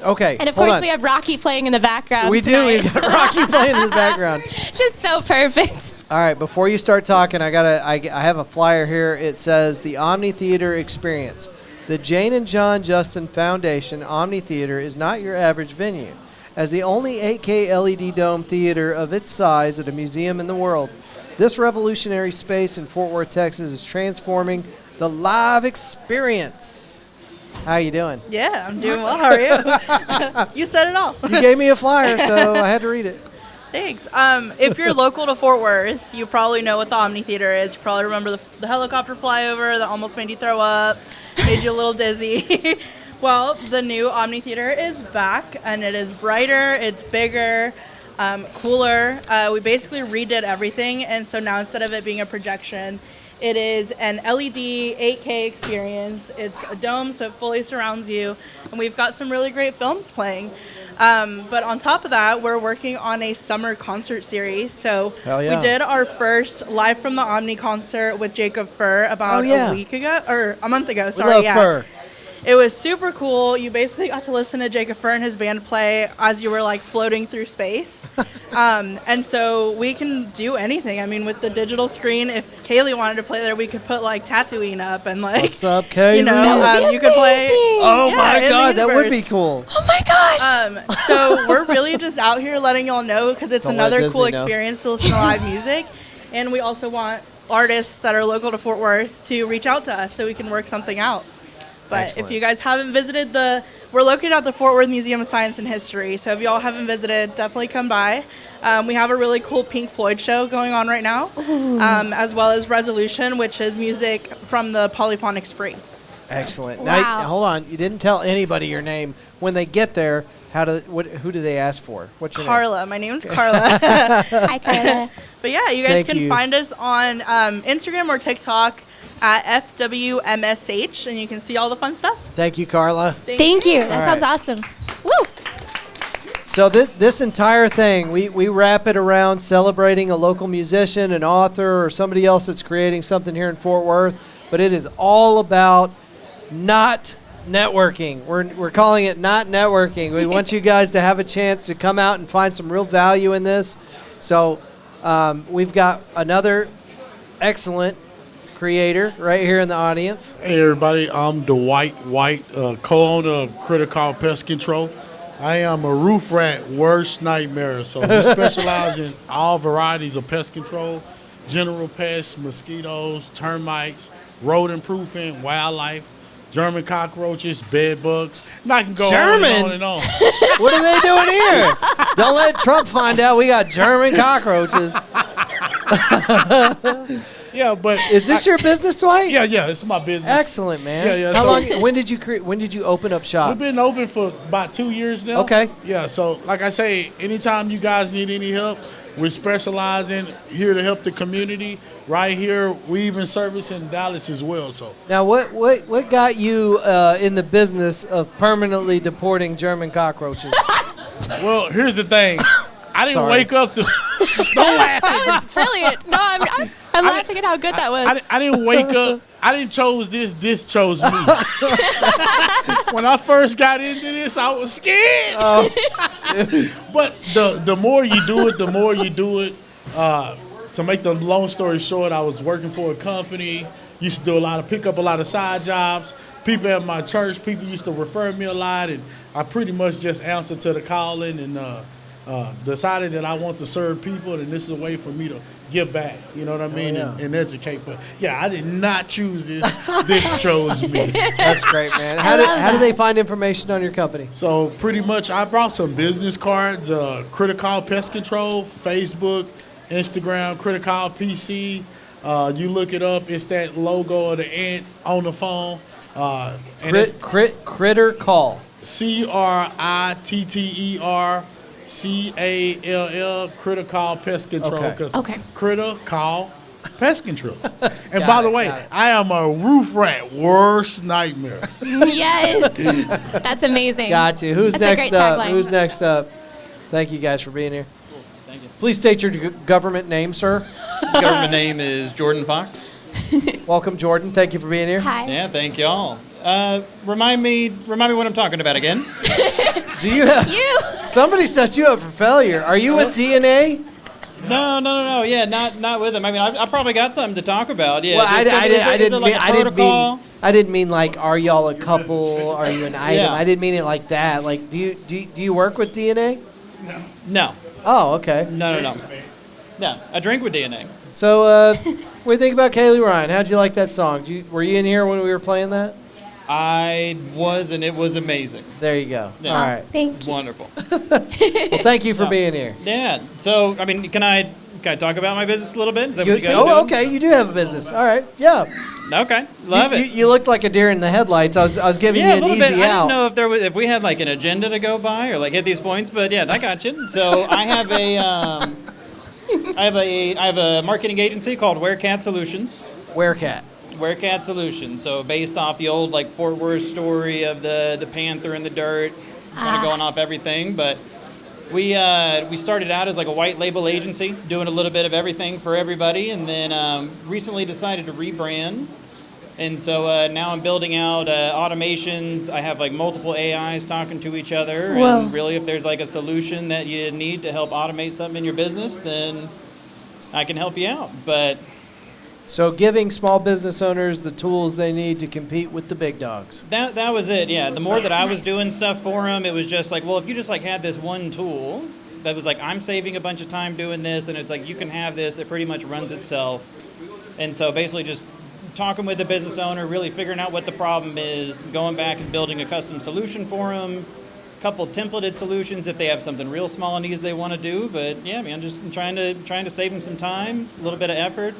Okay. And of hold course on. we have Rocky playing in the background. We do. tonight. We've got Rocky playing in the background. Just so perfect. All right, before you start talking, I have a flyer here. It says the Omni Theater Experience. The Jane and John Justin Foundation Omni Theater is not your average venue. As the only 8K LED dome theater of its size at a museum in the world, this revolutionary space in Fort Worth, Texas is transforming the live experience. How you doing? Yeah, I'm doing well. How are you? You said it all. You gave me a flyer, so I had to read it. Thanks. If you're local to Fort Worth, you probably know what the Omni Theater is. You probably remember the helicopter flyover that almost made you throw up, made you a little dizzy. Well, the new Omni Theater is back, and it is brighter, it's bigger. cooler. We basically redid everything, and so now instead of it being a projection, it is an LED 8K experience. It's a dome, so it fully surrounds you, and we've got some really great films playing. But on top of that, we're working on a summer concert series. So Hell yeah. we did our first Live from the Omni concert with Jacob Furr about a week ago, or a month ago, sorry. We love Furr. It was super cool. You basically got to listen to Jacob Furr and his band play as you were like floating through space. And so we can do anything. I mean, with the digital screen, if Kayley wanted to play there, we could put like Tatooine up and like, what's up, Kayley? you know, That would be you could play. amazing. Oh Yeah, my in the God, that would universe. be cool. Oh my gosh. So we're really just out here letting y'all know because it's Don't let another cool Disney know. experience to listen to live music. And we also want artists that are local to Fort Worth to reach out to us so we can work something out. But Excellent. if you guys haven't visited we're located at the Fort Worth Museum of Science and History. So if y'all haven't visited, definitely come by. We have a really cool Pink Floyd show going on right now, as well as Resolution, which is music from the Polyphonic Spree. Excellent. Wow. Now, hold on. You didn't tell anybody your name. When they get there, who do they ask for? What's your name? Carla. My name's Carla. Hi, Carla. But yeah, you guys Thank can you. find us on Instagram or TikTok at FWMSH, and you can see all the fun stuff. Thank you, Carla. Thank you. That All sounds right. awesome. Woo. So this entire thing, we wrap it around celebrating a local musician, an author, or somebody else that's creating something here in Fort Worth. But it is all about not networking. We're calling it not networking. We want you guys to have a chance to come out and find some real value in this. So we've got another excellent creator right here in the audience. Hey everybody, I'm Dwight White, co-owner of Critical Pest Control. I am a roof rat worst nightmare, so we specialize in all varieties of pest control, general pests, mosquitoes, termites, rodent proofing, wildlife, German cockroaches, bed bugs, and I can go on and on. What are they doing here? Don't let Trump find out we got German cockroaches. Yeah, but Is this your business, Dwight? Yeah, it's my business. Excellent, man. Yeah. How So long? When did you open up shop? we've been open for about 2 years now. Okay. Yeah, so like I say, anytime you guys need any help, we're specializing here to help the community. Right here, we even service in Dallas as well. So Now, what got you in the business of permanently deporting German cockroaches? well, here's the thing. I didn't Sorry. wake up to. Don't laugh. That was brilliant. No, I'm laughing at how good that was. I didn't wake up. I didn't chose this. This chose me. When I first got into this, I was scared. But the more you do it, the more you do it. To make the long story short, I was working for a company. Used to pick up a lot of side jobs. People at my church, people used to refer me a lot, and I pretty much just answered to the calling and decided that I want to serve people, and this is a way for me to give back. You know what I mean? yeah. And educate. But yeah, I did not choose this. This chose me. That's great, man. How do they find information on your company? So pretty much, I brought some business cards. Critical Pest Control, Facebook, Instagram, Critical PC. You look it up. It's that logo of the ant on the phone. And it's Critter Call. CRITTERCALL, Critical Pest Control. Okay. 'Cause Okay. Critter Call Pest Control. And Got by the it, way, got it. I am a roof rat worst nightmare. Yes. That's amazing. Got you. Who's That's a next great up? tagline. Who's next up? Thank you guys for being here. Thank you. Please state your government name, sir. Government name is Jordan Fox. Welcome, Jordan. Thank you for being here. Hi. Yeah, thank y'all. Remind me what I'm talking about again. Do you have You. somebody set you up for failure? Are you with DNA? No. Yeah, not with him. I mean, I probably got something to talk about. Yeah. Well, Is it like a protocol? I didn't mean like, are y'all a couple? Are you an item? Yeah. I didn't mean it like that. Like, do you work with DNA? No. Oh, okay. No. No, I drink with DNA. So, what do you think about Kayley Ryan? How'd you like that song? Were you in here when we were playing that? I was, and it was amazing. There you go. Yeah. All right. Thank you. Wonderful. Well, thank you for being here. Yeah. So, I mean, can I Can I talk about my business a little bit? Is that You, what you guys are doing? okay, you do have a business. All right, yeah. Okay, love it. You looked like a deer in the headlights. I was giving Yeah, you a an little easy bit. I out. didn't know if we had like an agenda to go by or like hit these points, but yeah, I got you. So I have a marketing agency called Werecat Solutions. Werecat. Werecat Solutions. So based off the old like Fort Worth story of the panther in the dirt, kind of going off everything, but. We started out as like a white label agency, doing a little bit of everything for everybody, and then recently decided to rebrand. And so now I'm building out automations. I have like multiple AIs talking to each other. Whoa. And really, if there's like a solution that you need to help automate something in your business, then I can help you out. But So giving small business owners the tools they need to compete with the big dogs. that was it, yeah. The more that I was doing stuff for them, it was just like, well, if you just like had this one tool that was like, I'm saving a bunch of time doing this, and it's like, you can have this, it pretty much runs itself. And so basically just talking with the business owner, really figuring out what the problem is, going back and building a custom solution for them, a couple templated solutions if they have something real small and easy they want to do. But yeah, man, just trying to save them some time, a little bit of effort.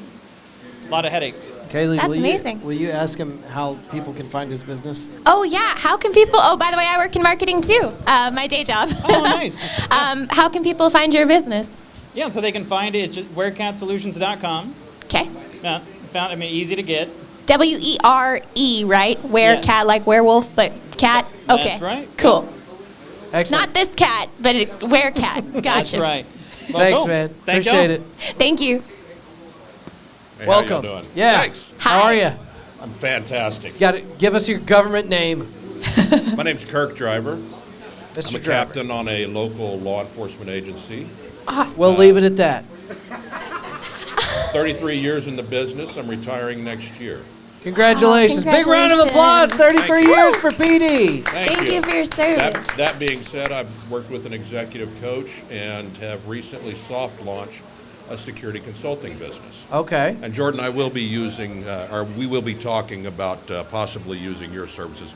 A lot of headaches. Kaylee, That's amazing. Will you ask him how people can find his business? Oh, yeah. How can people... Oh, by the way, I work in marketing, too. My day job. Oh, nice. How can people find your business? Yeah, so they can find it at werecatsolutions.com. Okay. Yeah, easy to get. W-E-R-E, right? Werecat, Yeah. like werewolf, but cat? Okay. That's right. Cool. Excellent. Not this cat, but werecat. Gotcha. That's right. Well, Thanks, cool. man. Thank Appreciate y'all. it. Thank you. Hey, Welcome. How y'all doing? Yeah. Thanks. How are you? I'm fantastic. Got it. Give us your government name. My name's Kirk Driver. Mr. I'm a Driver. captain on a local law enforcement agency. Awesome. We'll leave it at that. 33 years in the business. I'm retiring next year. Congratulations. Big round of applause. 33 years for PD. Thank you for your service. That being said, I've worked with an executive coach and have recently soft launched a security consulting business. Okay. And Jordan, I will be using, or we will be talking about possibly using your services,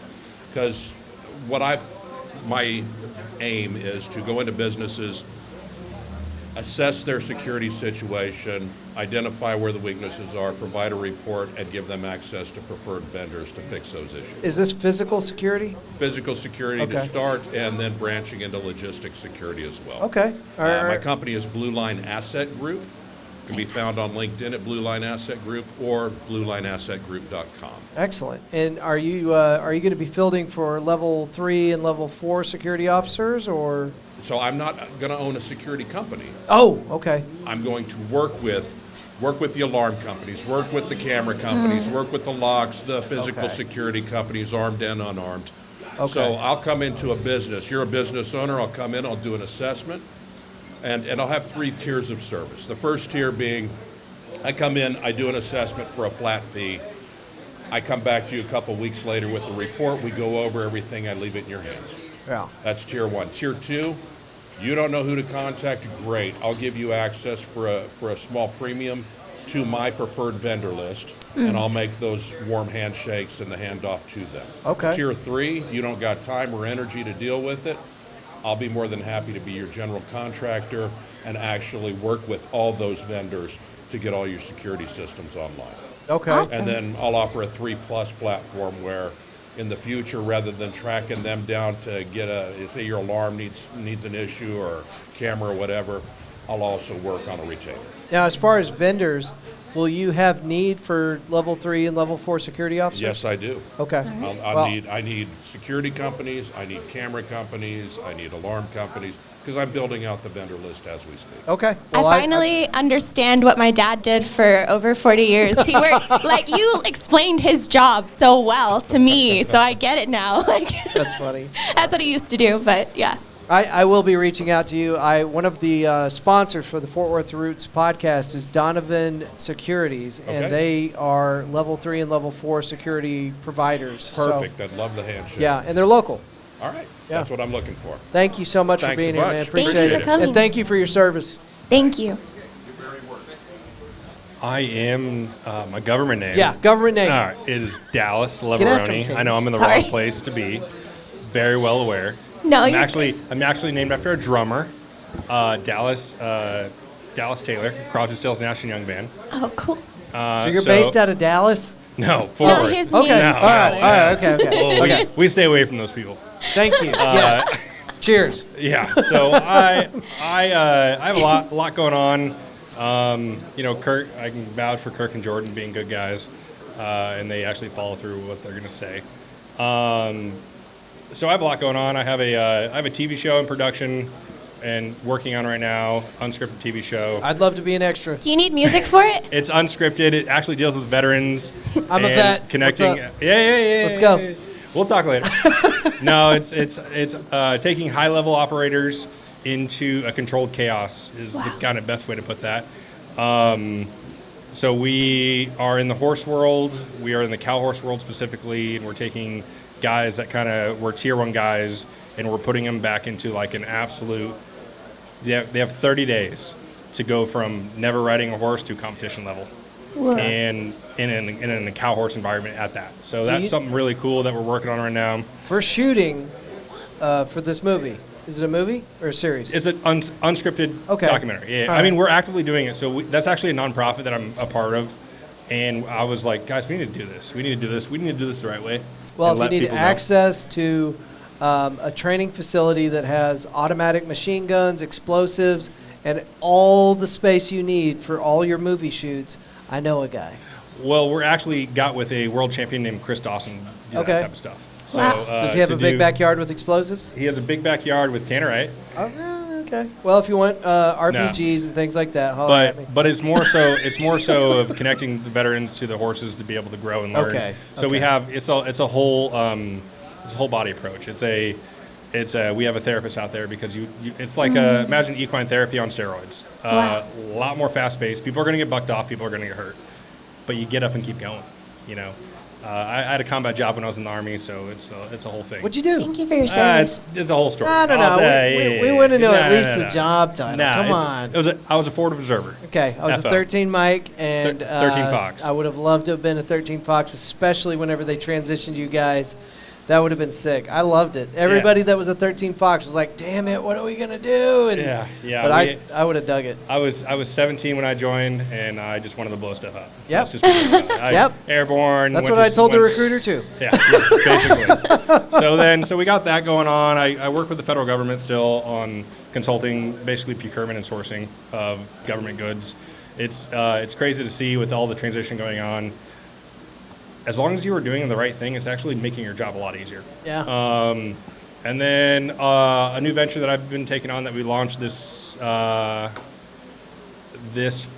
because my aim is to go into businesses, assess their security situation, identify where the weaknesses are, provide a report, and give them access to preferred vendors to fix those issues. Is this physical security? Physical security Okay. to start, and then branching into logistics security as well. Okay. All right. My company is Blue Line Asset Group. Can be found on LinkedIn at Blue Line Asset Group or bluelineassetgroup.com. Excellent. And are you going to be fielding for level 3 and level 4 security officers, or? So I'm not going to own a security company. Oh, okay. I'm going to work with the alarm companies, work with the camera companies, work with the locks, the physical Okay. security companies, armed and unarmed. Okay. So I'll come into a business. You're a business owner. I'll come in. I'll do an assessment, and I'll have 3 tiers of service. The first tier being, I come in, I do an assessment for a flat fee. I come back to you a couple weeks later with a report. We go over everything. I leave it in your hands. Yeah. That's tier 1. Tier 2, you don't know who to contact. Great. I'll give you access for a small premium to my preferred vendor list, and I'll make those warm handshakes and the handoff to them. Okay. Tier 3, you don't got time or energy to deal with it. I'll be more than happy to be your general contractor and actually work with all those vendors to get all your security systems online. Okay. Awesome. And then I'll offer a 3+ platform where in the future, rather than tracking them down to get say your alarm needs an issue or camera or whatever, I'll also work on a retainer. Now, as far as vendors, will you have need for level 3 and level 4 security officers? Yes, I do. Okay. I need security companies, I need camera companies, I need alarm companies, because I'm building out the vendor list as we speak. Okay. I finally understand what my dad did for over 40 years. He worked, like, you explained his job so well to me, so I get it now. Like, That's funny. that's what he used to do, but yeah. I will be reaching out to you. One of the sponsors for the Fort Worth Roots podcast is Donovan Securities, and Okay. they are level 3 and level 4 security providers. Perfect. So, I'd love the handshake. yeah, and they're local. All right. Yeah. That's what I'm looking for. Thank you so much for Thanks being a here, bunch. man. Thank you Appreciate for it. coming. And thank you for your service. Thank you. I am my government name. Yeah, government name. All right, it is Dallas Get after him, Leveroni. Katie. I know I'm in the Sorry. wrong place to be. Very well aware. No, I'm you're actually named after a drummer. Dallas Dallas Taylor, Crosby, Stills, Nash and Young Band. Oh, cool. So you're based out of Dallas? No, Fort Worth. his Okay. name's All right. Okay. Well, Okay. we stay away from those people. Thank you. Yes. Cheers. Yeah. So I have a lot going on. Kirk, I can vouch for Kirk and Jordan being good guys, and they actually follow through with what they're going to say. So I have a lot going on. I have a TV show in production and working on right now, unscripted TV show. I'd love to be an extra. Do you need music for it? It's unscripted. It actually deals with veterans. I'm a and vet. Connecting. What's up? Yeah. Let's go. We'll talk later. No, it's taking high-level operators into a controlled chaos is the kind of best way to put that. So we are in the horse world. We are in the cow horse world specifically, and we're taking guys that we're tier 1 guys, and we're putting them back into like an absolute. They have 30 days to go from never riding a horse to competition level. Whoa. And in a cow horse environment at that. So that's something really cool that we're working on right now. For shooting for this movie, is it a movie or a series? It's an unscripted documentary. Yeah, All right. we're actively doing it. So that's actually a nonprofit that I'm a part of. And I was like, guys, we need to do this. We need to do this. We need to do this the right way. Well, and if let you need people know. access to a training facility that has automatic machine guns, explosives, and all the space you need for all your movie shoots, I know a guy. Well, we're actually got with a world champion named Chris Dawson. Do that type of stuff. So, Does he have a big backyard with explosives? He has a big backyard with tannerite. Okay. Well, if you want RPGs and things like that, holler at me. But it's more so of connecting the veterans to the horses to be able to grow and learn. Okay. So we have it's a whole body approach. We have a therapist out there because it's like imagine equine therapy on steroids. A lot more fast paced. People are going to get bucked off. People are going to get hurt, but you get up and keep going. I had a combat job when I was in the Army, so it's a whole thing. What'd you do? Thank you for your service. It's a whole story. No. We want to know at least the job title. Come on. I was a forward observer. Okay, I was a 13 Mike and 13 Fox. I would have loved to have been a 13 Fox, especially whenever they transitioned you guys. That would have been sick. I loved it. Everybody that was a 13 Fox was like, "Damn it, what are we gonna do?" And, yeah. But I would have dug it. I was 17 when I joined, and I just wanted to blow stuff up. Yep. That's just Yep. Airborne. That's what I told the recruiter too. Yeah, basically. So we got that going on. I work with the federal government still on consulting, basically procurement and sourcing of government goods. It's crazy to see with all the transition going on. As long as you were doing the right thing, it's actually making your job a lot easier. Yeah. And then a new venture that I've been taking on that we launched this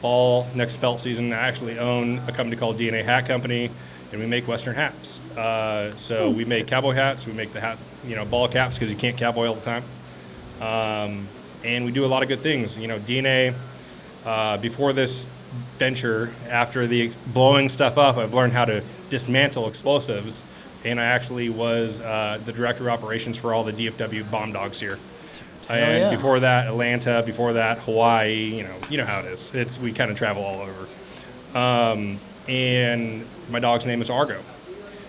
fall, next felt season. I actually own a company called DNA Hat Company, and we make Western hats. So we make cowboy hats. We make the hat, ball caps because you can't cowboy all the time. And we do a lot of good things. DNA. Before this venture, after the blowing stuff up, I've learned how to dismantle explosives, and I actually was the director of operations for all the DFW bomb dogs here. And before that, Atlanta. Before that, Hawaii. You know how it is. We kind of travel all over. And my dog's name is Argo.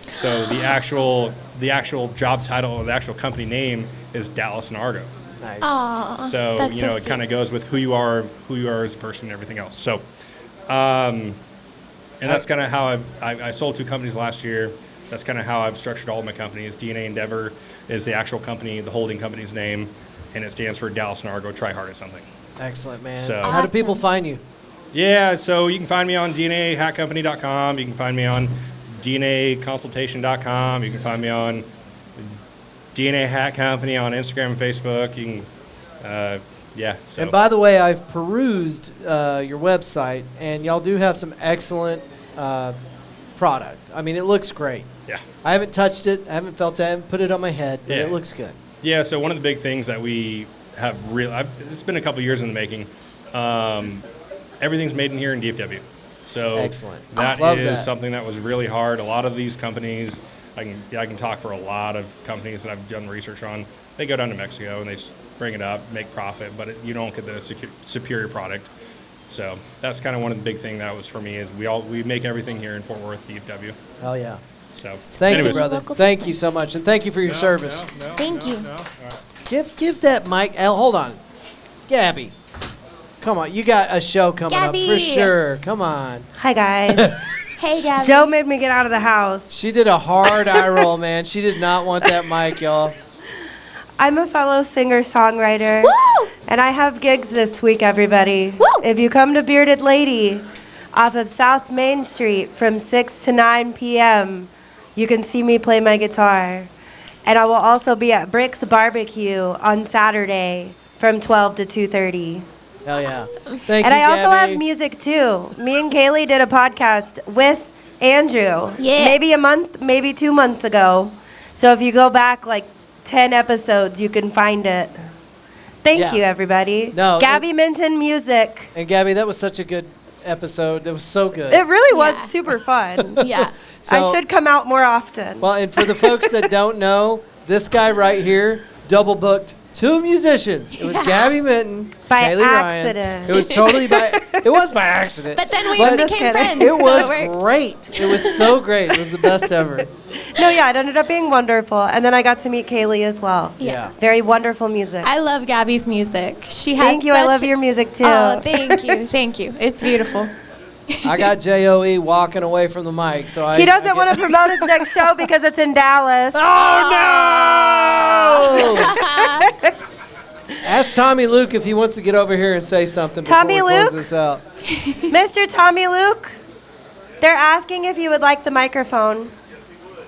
So the actual job title of the actual company name is Dallas and Argo. Nice. Aww, So that's so it kind of goes with who you are as a person, and everything else. So. And that's kind of how I sold 2 companies last year. That's kind of how I've structured all of my companies. DNA Endeavor is the actual company, the holding company's name, and it stands for Dallas and Argo Try Hard at Something. Excellent, man. So, how do people find you? Yeah, so you can find me on DNAHatCompany.com. You can find me on DNAConsultation.com. You can find me on DNA Hat Company on Instagram and Facebook. You can, So. And by the way, I've perused your website, and y'all do have some excellent product. I mean, it looks great. Yeah. I haven't touched it. I haven't felt it. I haven't put it on my head, but it looks good. Yeah, so one of the big things that we have it's been a couple years in the making. Everything's made in here in DFW. So excellent. That is something that was really hard. A lot of these companies, I can talk for a lot of companies that I've done research on. They go down to Mexico and they just bring it up, make profit, but you don't get the superior product. So that's kind of one of the big things that was for me is we make everything here in Fort Worth, DFW. Hell yeah. So thank you, brother. Thank you so much, and thank you for your service. Thank you. Give that mic. Hold on, Gabby. Come on, you got a show coming Gabby. up for sure. Come on. Hi, guys. Hey, Gabby. Joe made me get out of the house. She did a hard eye roll, man. She did not want that mic, y'all. I'm a fellow singer-songwriter. Woo! And I have gigs this week, everybody. Woo! If you come to Bearded Lady off of South Main Street from 6 to 9 p.m., you can see me play my guitar. And I will also be at Brick's Barbecue on Saturday from 12 to 2:30. Hell yeah. Thank And you, I also Gabby. have music too. Me and Kayley did a podcast with Andrew. Yeah. Maybe a month, maybe 2 months ago. So if you go back like 10 episodes, you can find it. Thank Yeah. you, everybody. No, Gabby Minton Music. And Gabby, that was such a good episode. That was so good. It really was super fun. Yeah. So- I should come out more often. Well, and for the folks that don't know, this guy right here double booked 2 musicians. It was Gabby Minton, By Kayley accident. Ryan. It was totally it was by accident. But then we But became friends. It so was worked. great. It was so great. It was the best ever. No, yeah, it ended up being wonderful. And then I got to meet Kayley as well. Yeah. Very wonderful music. I love Gabby's music. She has Thank you. I such- love your music too. Oh, thank you. Thank you. It's beautiful. I got JOE walking away from the mic, so He doesn't want to promote his next show because it's in Dallas. Oh no! Ask Tommy Luke if he wants to get over here and say something before Tommy we close Luke? this out. Mr. Tommy Luke, they're asking if you would like the microphone.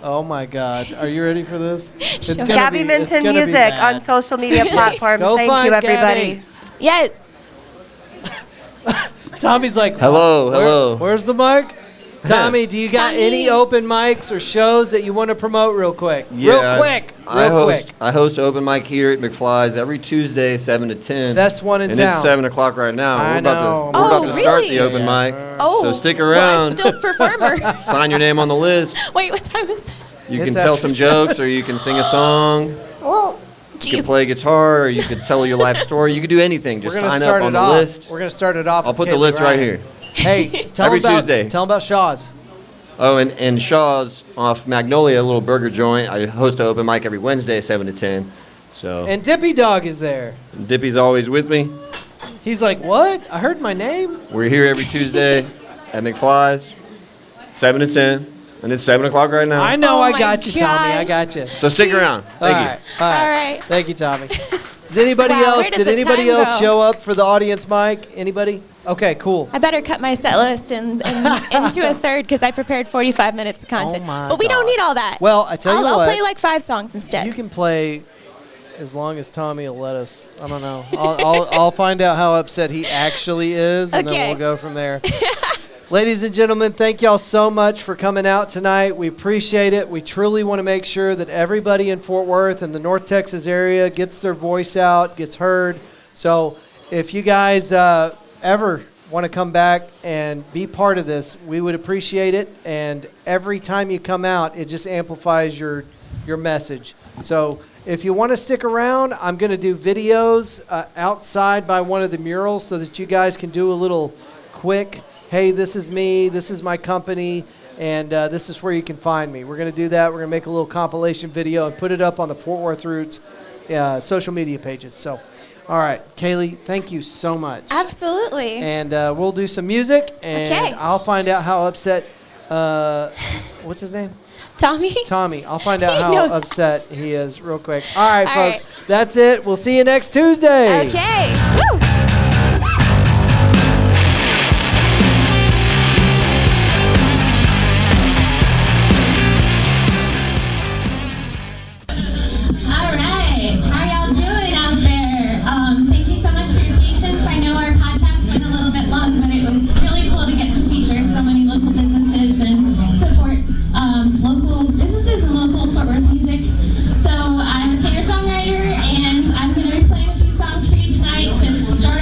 Oh my God! Are you ready for this? It's gonna Gabby be, Minton it's gonna be Music bad. on social media platforms. Go Thank find you, everybody. Gabby. Yes. Tommy's like, Hello, "Where- hello." Where's the mic? Tommy, do you got any open mics or shows that you want to promote real quick? Real quick. I host open mic here at McFly's every Tuesday, 7 to 10. Best one in and town. it's 7 o'clock right now. I We're know. about to start really? the open mic. Oh, so stick well, around. I'm still a performer. Sign your name on the list. Wait, what time is it? You It's can tell after some 7. jokes, or you can sing a song. Well, You can geez. play guitar, or you can tell your life story. You can do anything. Just We're gonna sign start up on it the off. list. We're gonna start it off. I'll with put the Kayley list right Ryan. here. Hey, tell Every them about, Tuesday. Tell them about Shaw's. Oh, and Shaw's off Magnolia, a little burger joint. I host an open mic every Wednesday, 7 to 10. So And Dippy Dog is there. Dippy's always with me. He's like, what? I heard my name. We're here every Tuesday at McFly's, 7 to 10, and it's 7 o'clock right now. I know. Oh I my got you, Tommy. I gosh. got you. So stick around. Thank you. All right. All right. Thank you, Tommy. Does anybody Wow, else? where does Did the anybody time else go? show up for the audience mic? Anybody? Okay, cool. I better cut my set list and into a third because I prepared 45 minutes of content. Oh my but we don't God. need all that. Well, I tell you I'll what. play like 5 songs instead. You can play as long as Tommy will let us. I don't know. I'll find out how upset he actually is, and then Okay. we'll go from there. Ladies and gentlemen, thank y'all so much for coming out tonight. We appreciate it. We truly want to make sure that everybody in Fort Worth and the North Texas area gets their voice out, gets heard. So if you guys ever want to come back and be part of this, we would appreciate it. And every time you come out, it just amplifies your message. So if you want to stick around, I'm going to do videos outside by one of the murals so that you guys can do a little quick, hey, this is me, this is my company, and this is where you can find me. We're going to do that. We're going to make a little compilation video and put it up on the Fort Worth Roots social media pages. So, all right, Kayley, thank you so much. Absolutely. And we'll do some music, and Okay. I'll find out how upset, what's his name? Tommy? Tommy. I'll find out how No. upset he is real quick. All right, All folks. That's it. We'll see you next Tuesday. Okay. Woo. All right, how y'all doing out there? Thank you so much for your patience. I know our podcast went a little bit long, but it was really cool to get to feature so many local businesses and support local businesses and local Fort Worth music. So I'm a singer-songwriter, and I'm going to be playing a few songs for you tonight to start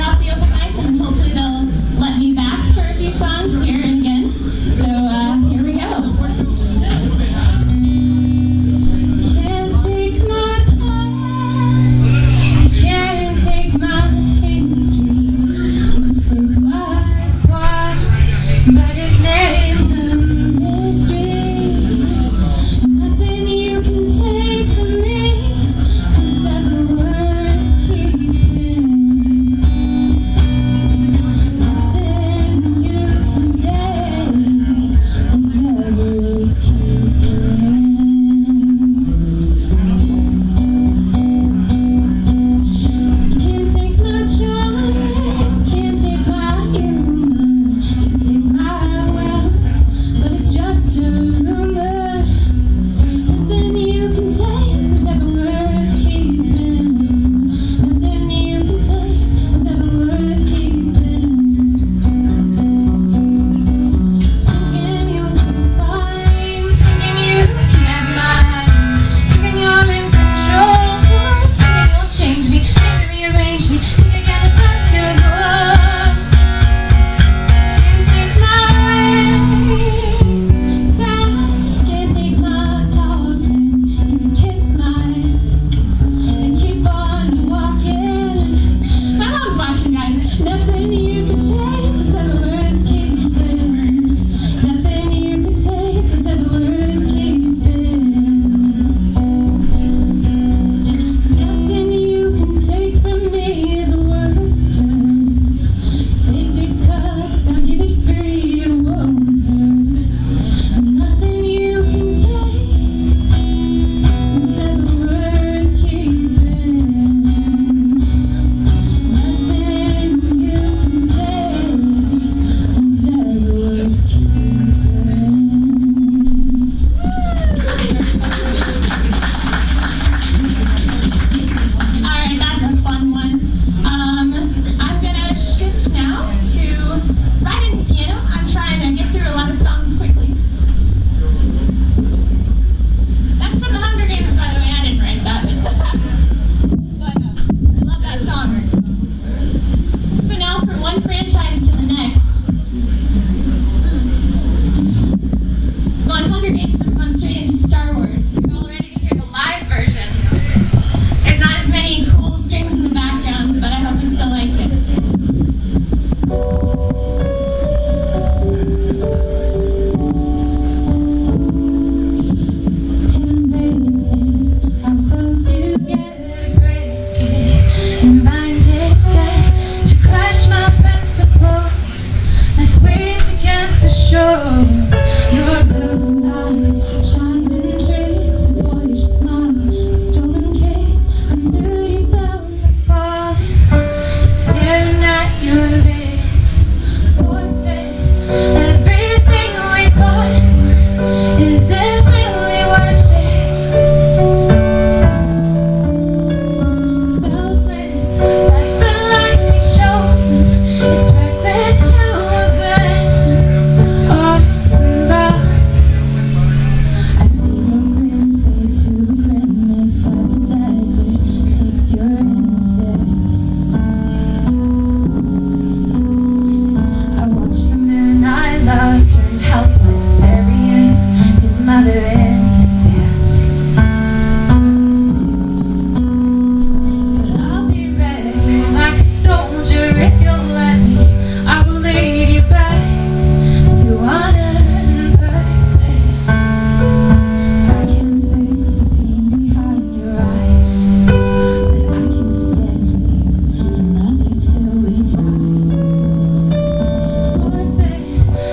close. Your blue eyes shines in tricks, a boyish smile, a stolen kiss, and duty bound to fall. Staring at your lips, forfeit everything we fought for. Is it really worth it? Selfless, that's the life we've chosen. It's reckless to abandon all for love. I see your grin fade to the grimace as the desert takes your innocence. I watch the man I love turn helpless, burying his mother in the sand. But I'll be ready like a soldier if you'll let me. I will lead you back to honor and purpose. I can't fix the pain behind your eyes, but I can stand with you and love you till we die. Forfeit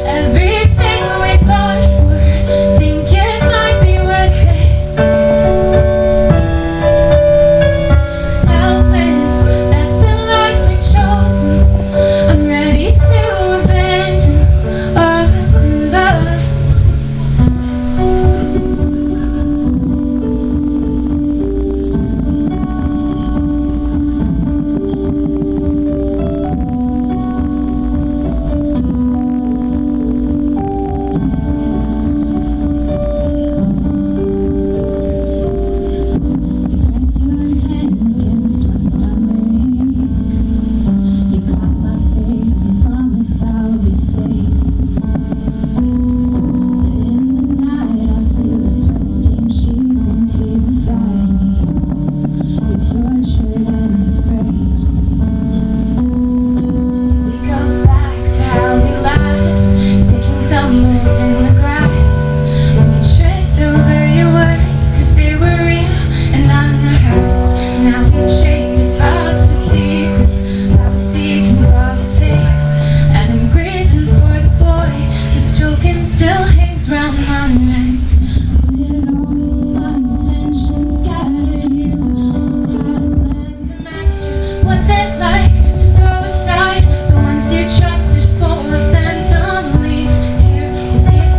everything we fought for, think it might be worth it. Selfless, that's the life we've chosen. I'm ready to abandon all for love. Press your head against my stomach. You got my face and promise I'll be safe. But in the night I feel the sweat-stained sheets and tea beside me. You're tortured and afraid. We go back to how we laughed, taking tumbles in the grass. When you tripped over your words, 'cause they were real and unrehearsed. Now we traded vows for secrets. I was seeking politics, and I'm grieving for the boy whose choking still hangs round my neck. With all my intentions scattered, you had a plan to master. What's it like to throw aside the ones you trusted for a phantom? Leave here with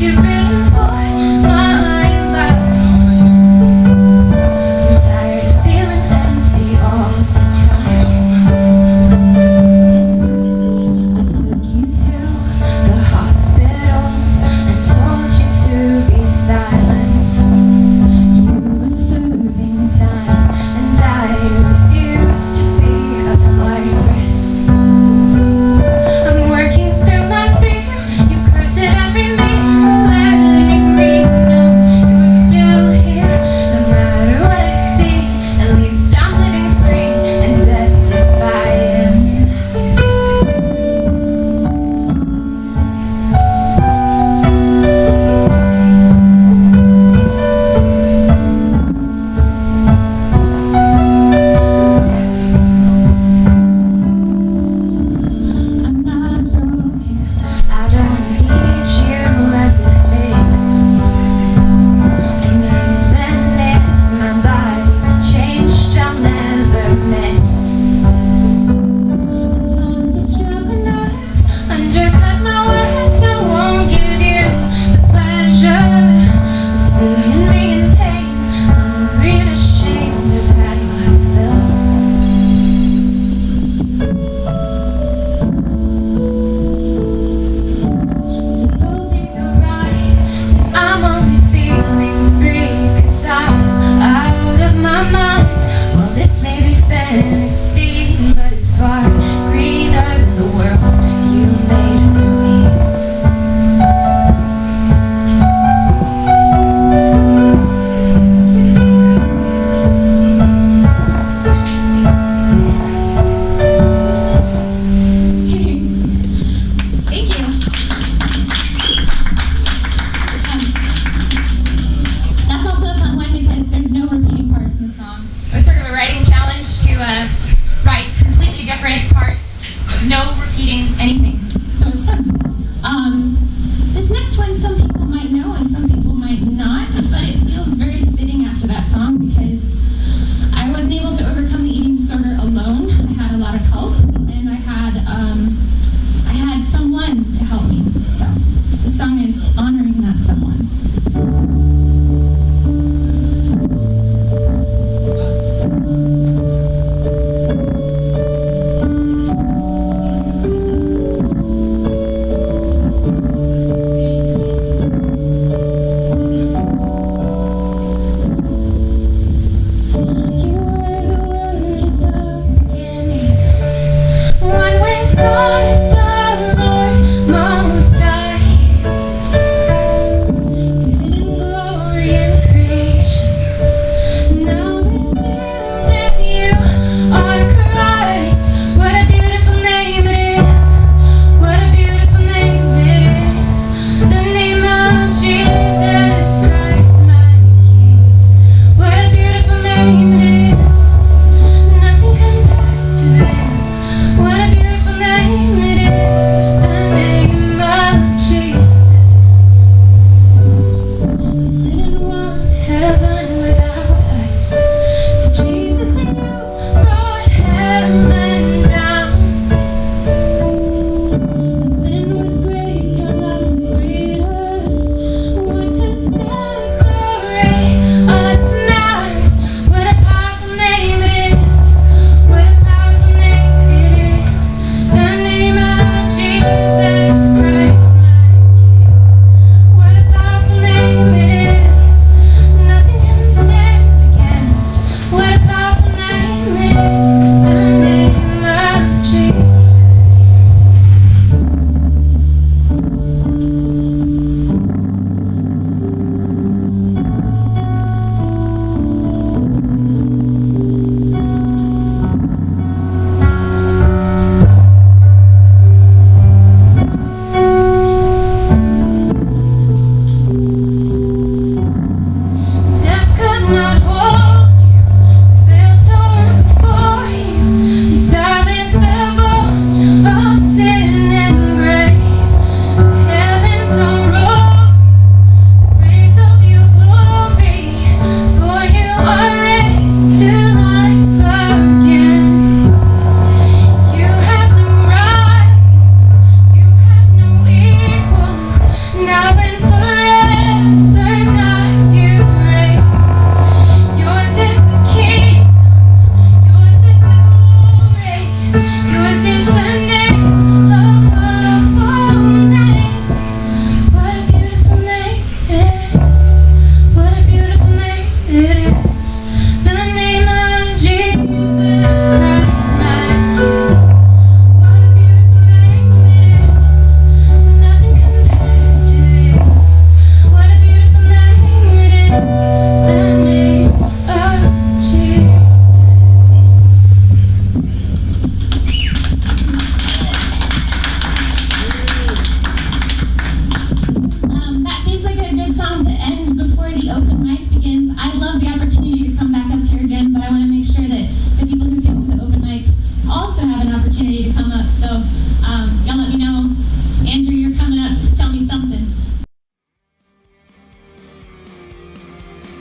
you've written for my life. I'm tired of feeling empty all the time. I took you to the hospital and told you to be silent. You were serving time, and I refused to be a flight risk. I'm working through my fear. You curse at every meal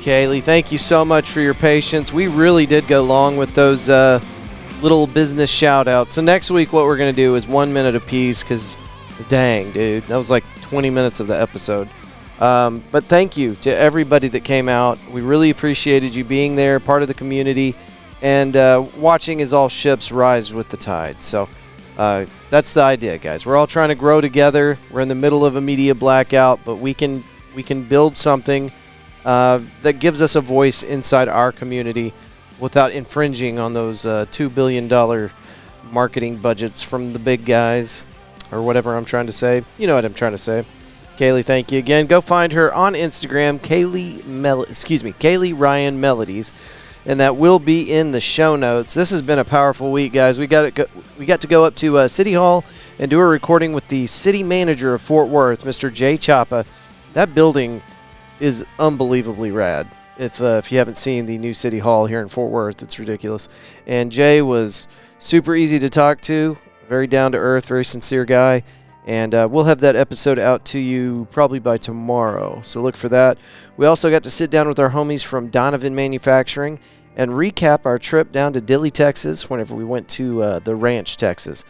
Kayley, thank you so much for your patience. We really did go long with those little business shout-outs. So next week what we're going to do is 1 minute apiece because, dang, dude, that was like 20 minutes of the episode. But thank you to everybody that came out. We really appreciated you being there, part of the community, and watching as all ships rise with the tide. So that's the idea, guys. We're all trying to grow together. We're in the middle of a media blackout, but we can build something that gives us a voice inside our community without infringing on those $2 billion marketing budgets from the big guys, or whatever I'm trying to say. You know what I'm trying to say. Kayley, thank you again. Go find her on Instagram, Kayley Ryan Melodies, and that will be in the show notes. This has been a powerful week, guys. We got to go up to City Hall and do a recording with the city manager of Fort Worth, Mr. Jay Chapa. That building is unbelievably rad. If you haven't seen the new City Hall here in Fort Worth, it's ridiculous. And Jay was super easy to talk to, very down to earth, very sincere guy. And we'll have that episode out to you probably by tomorrow, so look for that. We also got to sit down with our homies from Donovan Manufacturing and recap our trip down to Dilley, Texas, whenever we went to the Ranch, Texas.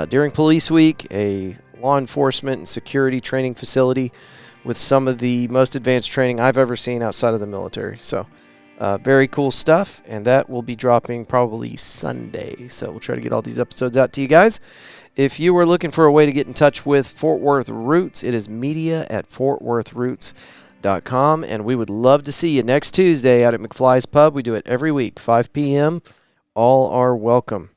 During Police Week, a law enforcement and security training facility with some of the most advanced training I've ever seen outside of the military. So very cool stuff, and that will be dropping probably Sunday. So we'll try to get all these episodes out to you guys. If you are looking for a way to get in touch with Fort Worth Roots, it is media@fortworthroots.com, and we would love to see you next Tuesday out at McFly's Pub. We do it every week, 5 p.m. All are welcome.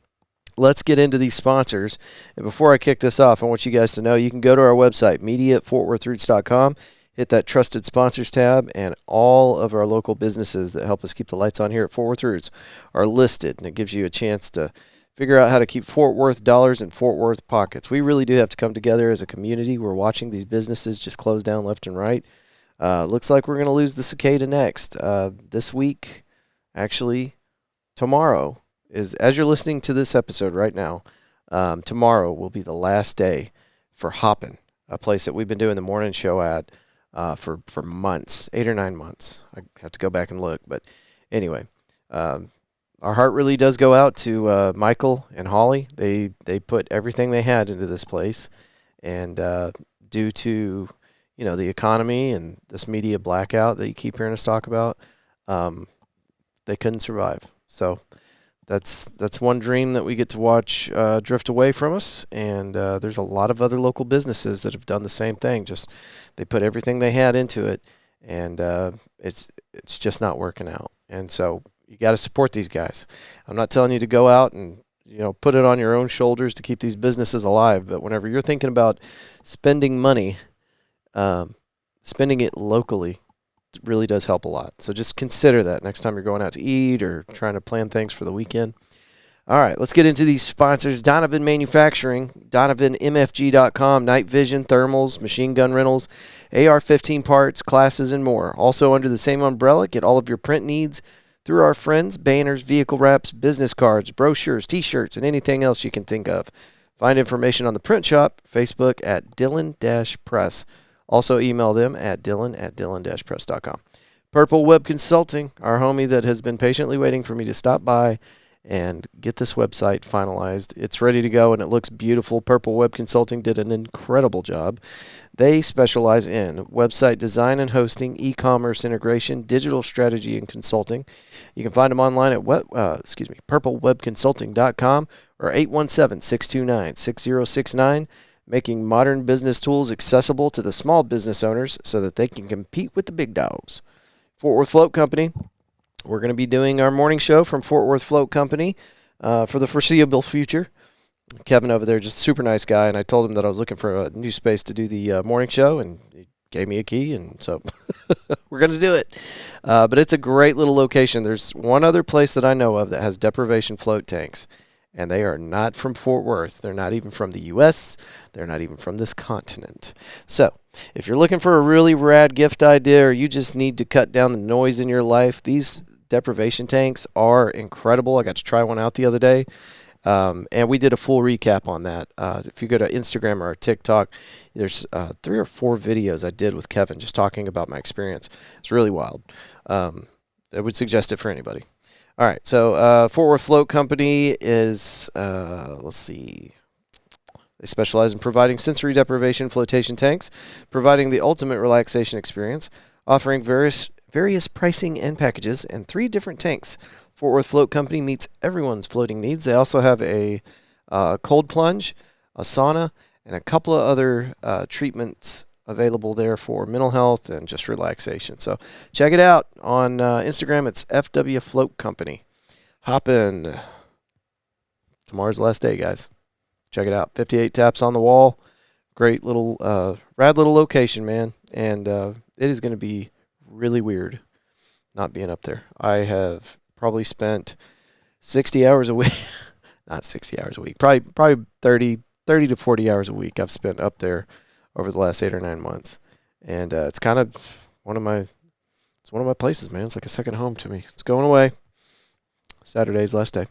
Let's get into these sponsors. And before I kick this off, I want you guys to know you can go to our website, media@fortworthroots.com, hit that Trusted Sponsors tab, and all of our local businesses that help us keep the lights on here at Fort Worth Roots are listed. And it gives you a chance to figure out how to keep Fort Worth dollars in Fort Worth pockets. We really do have to come together as a community. We're watching these businesses just close down left and right. Looks like we're going to lose the cicada next. This week, actually, tomorrow, is as you're listening to this episode right now, tomorrow will be the last day for Hoppin', a place that we've been doing the morning show at for months, 8 or 9 months. I have to go back and look. But anyway, our heart really does go out to Michael and Holly. They put everything they had into this place, and due to the economy and this media blackout that you keep hearing us talk about, they couldn't survive. So that's one dream that we get to watch drift away from us, and there's a lot of other local businesses that have done the same thing. Just they put everything they had into it, and it's just not working out. And so you got to support these guys. I'm not telling you to go out and put it on your own shoulders to keep these businesses alive, but whenever you're thinking about spending money, spending it locally really does help a lot. So just consider that next time you're going out to eat or trying to plan things for the weekend. All right, let's get into these sponsors. Donovan Manufacturing, DonovanMFG.com, night vision, thermals, machine gun rentals, AR-15 parts, classes, and more. Also under the same umbrella, get all of your print needs through our friends, banners, vehicle wraps, business cards, brochures, T-shirts, and anything else you can think of. Find information on the print shop, Facebook at Dylan-Press. Also email them at dylan@dylan-press.com. Purple Web Consulting, our homie that has been patiently waiting for me to stop by and get this website finalized. It's ready to go, and it looks beautiful. Purple Web Consulting did an incredible job. They specialize in website design and hosting, e-commerce integration, digital strategy and consulting. You can find them online at purplewebconsulting.com or 817-629-6069. Making modern business tools accessible to the small business owners so that they can compete with the big dogs. Fort Worth Float Company. We're going to be doing our morning show from Fort Worth Float Company for the foreseeable future. Kevin over there, just a super nice guy, and I told him that I was looking for a new space to do the morning show, and he gave me a key, and so we're going to do it. But it's a great little location. There's one other place that I know of that has deprivation float tanks, and they are not from Fort Worth. They're not even from the U.S. They're not even from this continent. So if you're looking for a really rad gift idea, or you just need to cut down the noise in your life, these deprivation tanks are incredible. I got to try one out the other day, And we did a full recap on that. If you go to Instagram or TikTok, there's 3 or 4 videos I did with Kevin just talking about my experience. It's really wild. I would suggest it for anybody. All right, so Fort Worth Float Company is, let's see, they specialize in providing sensory deprivation flotation tanks, providing the ultimate relaxation experience, offering various pricing and packages, and 3 different tanks. Fort Worth Float Company meets everyone's floating needs. They also have a cold plunge, a sauna, and a couple of other treatments available there for mental health and just relaxation. So check it out on Instagram. It's FW Float Company. Hop in. Tomorrow's the last day, guys. Check it out. 58 taps on the wall. Great little, rad little location, man. And it is going to be really weird not being up there. I have probably spent 60 hours a week. Not 60 hours a week. Probably 30 to 40 hours a week I've spent up there over the last 8 or 9 months. And it's kind of one of my places, man. It's like a second home to me. It's going away. Saturday's last day.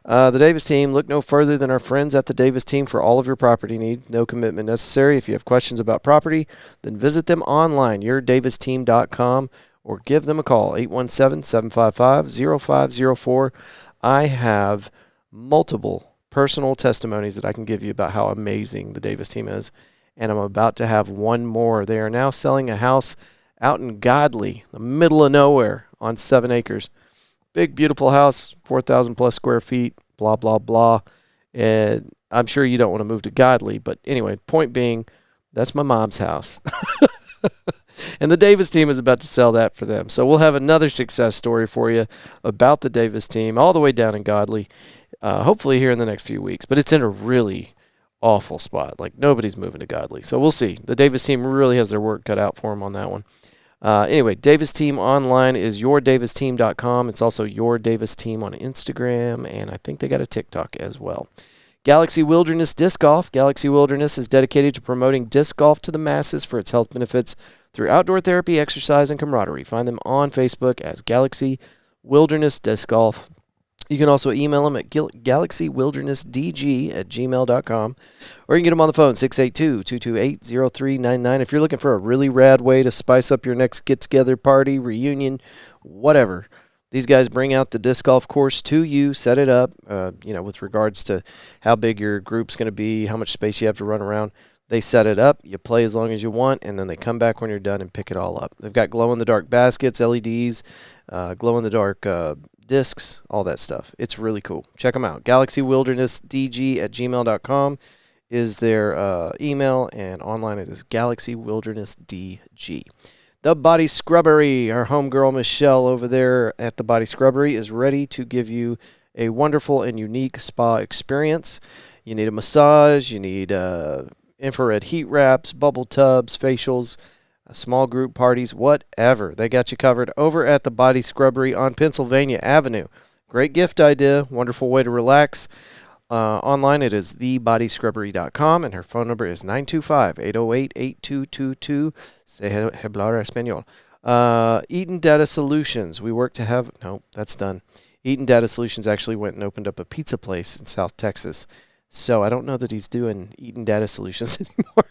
The Davis team, look no further than our friends at the Davis team for all of your property needs. No commitment necessary. If you have questions about property, then visit them online, yourdavesteam.com, or give them a call, 817-755-0504. I have multiple personal testimonies that I can give you about how amazing the Davis team is, and I'm about to have one more. They are now selling a house out in Godley, the middle of nowhere, on 7 acres. Big, beautiful house, 4,000 plus square feet, blah, blah, blah. And I'm sure you don't want to move to Godley, but anyway, point being, that's my mom's house. And the Davis team is about to sell that for them. So we'll have another success story for you about the Davis team all the way down in Godley, hopefully here in the next few weeks. But it's in a really awful spot. Like, nobody's moving to Godley. So we'll see. The Davis team really has their work cut out for them on that one. Anyway, Davis Team online is yourdavesteam.com. It's also Your Davis Team on Instagram, and I think they got a TikTok as well. Galaxy Wilderness Disc Golf. Galaxy Wilderness is dedicated to promoting disc golf to the masses for its health benefits through outdoor therapy, exercise, and camaraderie. Find them on Facebook as Galaxy Wilderness Disc Golf. You can also email them at galaxywildernessdg@gmail.com, or you can get them on the phone, 682-228-0399. If you're looking for a really rad way to spice up your next get-together, party, reunion, whatever, these guys bring out the disc golf course to you, set it up, with regards to how big your group's going to be, how much space you have to run around. They set it up, you play as long as you want, and then they come back when you're done and pick it all up. They've got glow-in-the-dark baskets, LEDs, glow-in-the-dark discs, all that stuff. It's really cool. Check them out. GalaxyWildernessDG@gmail.com is their email, and online it is GalaxyWildernessDG. The Body Scrubbery, our homegirl Michelle over there at the Body Scrubbery is ready to give you a wonderful and unique spa experience. You need a massage, you need infrared heat wraps, bubble tubs, facials, small group parties, whatever. They got you covered over at the Body Scrubbery on Pennsylvania Avenue. Great gift idea, wonderful way to relax. Online it is thebodyscrubbery.com, and her phone number is 925-808-8222. Se hablar español. Eaton Data Solutions. We work to have... No, that's done. Eaton Data Solutions actually went and opened up a pizza place in South Texas. So I don't know that he's doing Eaton Data Solutions anymore.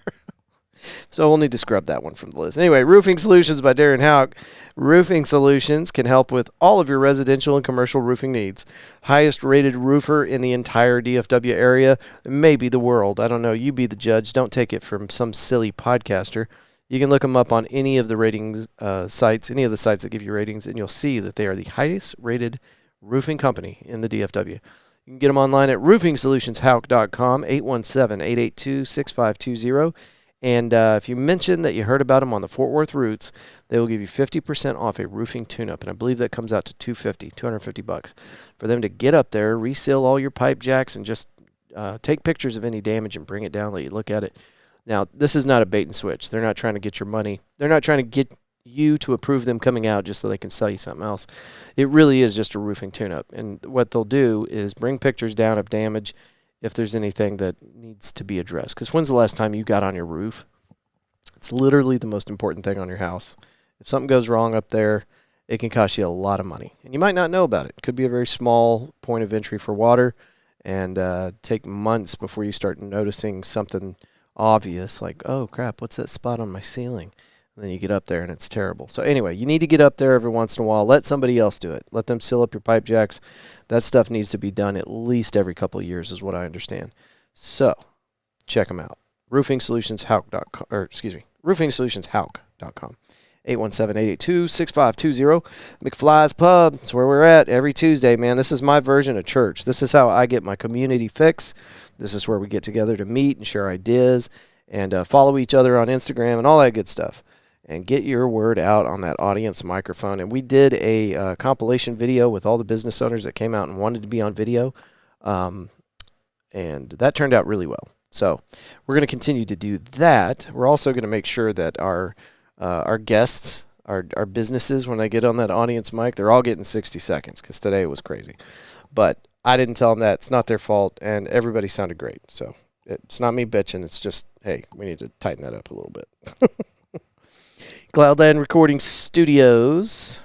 So we'll need to scrub that one from the list. Anyway, Roofing Solutions by Darren Houck. Roofing Solutions can help with all of your residential and commercial roofing needs. Highest rated roofer in the entire DFW area, maybe the world. I don't know. You be the judge. Don't take it from some silly podcaster. You can look them up on any of the ratings sites, any of the sites that give you ratings, and you'll see that they are the highest rated roofing company in the DFW. You can get them online at roofingsolutionsHouck.com, 817-882-6520. And if you mention that you heard about them on the Fort Worth Roots, they will give you 50% off a roofing tune-up. And I believe that comes out to $250 for them to get up there, reseal all your pipe jacks, and just take pictures of any damage and bring it down, let you look at it. Now, this is not a bait and switch. They're not trying to get your money. They're not trying to get you to approve them coming out just so they can sell you something else. It really is just a roofing tune-up. And what they'll do is bring pictures down of damage if there's anything that needs to be addressed. Because when's the last time you got on your roof? It's literally the most important thing on your house. If something goes wrong up there, it can cost you a lot of money. And you might not know about it. It could be a very small point of entry for water. and take months before you start noticing something obvious, like, oh crap, what's that spot on my ceiling? And then you get up there and it's terrible. So anyway, you need to get up there every once in a while. Let somebody else do it. Let them seal up your pipe jacks. That stuff needs to be done at least every couple of years is what I understand. So check them out. RoofingSolutionsHauk.com, or excuse me, RoofingSolutionsHauk.com. 817-882-6520. McFly's Pub. That's where we're at every Tuesday, man. This is my version of church. This is how I get my community fix. This is where we get together to meet and share ideas and follow each other on Instagram and all that good stuff. And get your word out on that audience microphone. And we did a compilation video with all the business owners that came out and wanted to be on video. And that turned out really well. So we're going to continue to do that. We're also going to make sure that our guests, our businesses, when they get on that audience mic, they're all getting 60 seconds because today was crazy. But I didn't tell them that. It's not their fault, and everybody sounded great. So it's not me bitching. It's just, hey, we need to tighten that up a little bit. Cloudland Recording Studios,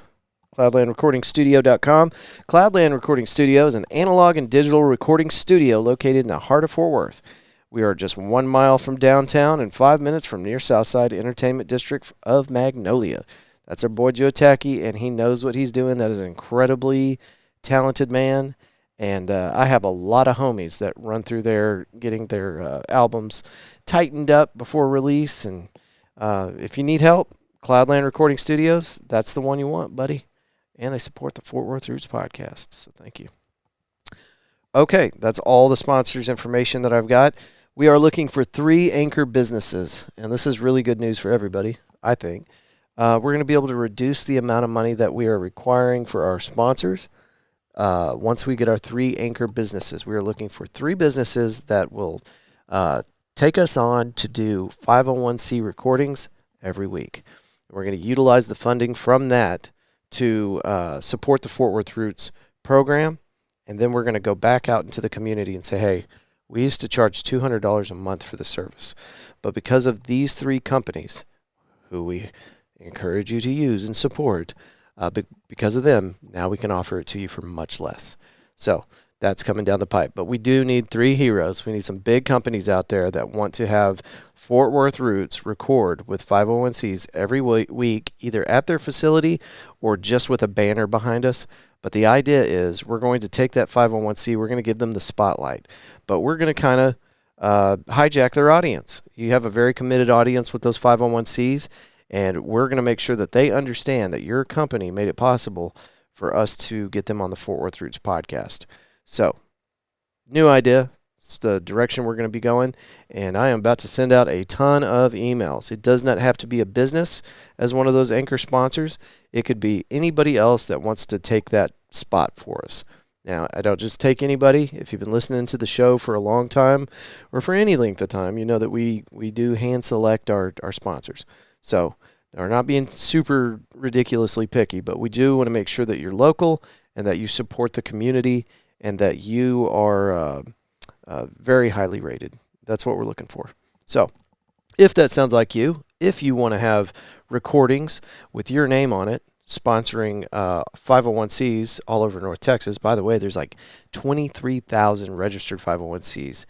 cloudlandrecordingstudio.com. Cloudland Recording Studio is an analog and digital recording studio located in the heart of Fort Worth. We are just 1 mile from downtown and 5 minutes from near Southside Entertainment District of Magnolia. That's our boy Joe Tacky, and he knows what he's doing. That is an incredibly talented man. And I have a lot of homies that run through there getting their albums tightened up before release. And if you need help, Cloudland Recording Studios, that's the one you want, buddy. And they support the Fort Worth Roots podcast, so thank you. Okay, that's all the sponsors' information that I've got. We are looking for 3 anchor businesses, and this is really good news for everybody, I think. We're going to be able to reduce the amount of money that we are requiring for our sponsors once we get our 3 anchor businesses. We are looking for 3 businesses that will take us on to do 501c recordings every week. We're going to utilize the funding from that to support the Fort Worth Roots program, and then we're going to go back out into the community and say, hey, we used to charge $200 a month for the service, but because of these 3 companies, who we encourage you to use and support, because of them, now we can offer it to you for much less. So that's coming down the pipe. But we do need 3 heroes. We need some big companies out there that want to have Fort Worth Roots record with 501cs every week, either at their facility or just with a banner behind us. But the idea is we're going to take that 501c, we're going to give them the spotlight, but we're going to kind of hijack their audience. You have a very committed audience with those 501cs, and we're going to make sure that they understand that your company made it possible for us to get them on the Fort Worth Roots podcast. So, new idea. It's the direction we're going to be going, and I am about to send out a ton of emails. It does not have to be a business as one of those anchor sponsors. It could be anybody else that wants to take that spot for us. Now, I don't just take anybody. If you've been listening to the show for a long time or for any length of time, you know that we do hand select our sponsors. So, we're not being super ridiculously picky, but we do want to make sure that you're local and that you support the community and that you are very highly rated. That's what we're looking for. So if that sounds like you, if you want to have recordings with your name on it, sponsoring 501cs all over North Texas. By the way, there's like 23,000 registered 501cs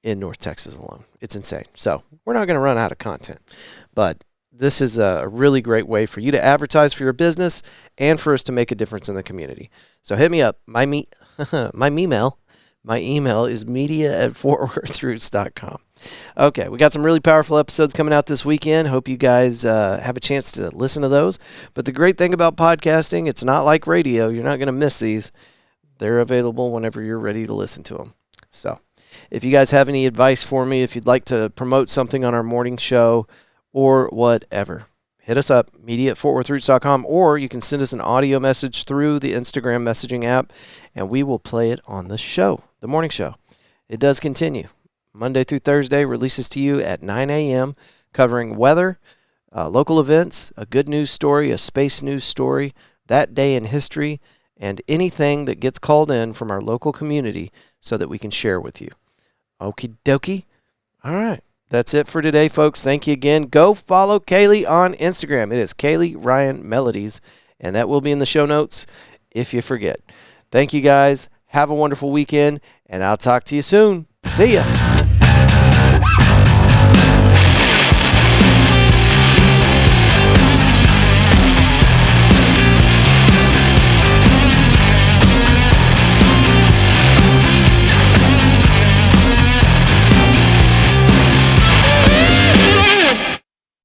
in North Texas alone. It's insane. So we're not going to run out of content. But this is a really great way for you to advertise for your business and for us to make a difference in the community. So hit me up. My email is media@fortworthroots.com. Okay, we got some really powerful episodes coming out this weekend. Hope you guys have a chance to listen to those. But the great thing about podcasting, it's not like radio. You're not going to miss these. They're available whenever you're ready to listen to them. So if you guys have any advice for me, if you'd like to promote something on our morning show or whatever, hit us up, media@fortworthroots.com, or you can send us an audio message through the Instagram messaging app, and we will play it on the show, the morning show. It does continue. Monday through Thursday releases to you at 9 a.m., covering weather, local events, a good news story, a space news story, that day in history, and anything that gets called in from our local community so that we can share with you. Okie dokie. All right. That's it for today, folks. Thank you again. Go follow Kayley on Instagram. It is Kayley Ryan Melodies, and that will be in the show notes if you forget. Thank you, guys. Have a wonderful weekend, and I'll talk to you soon. See ya.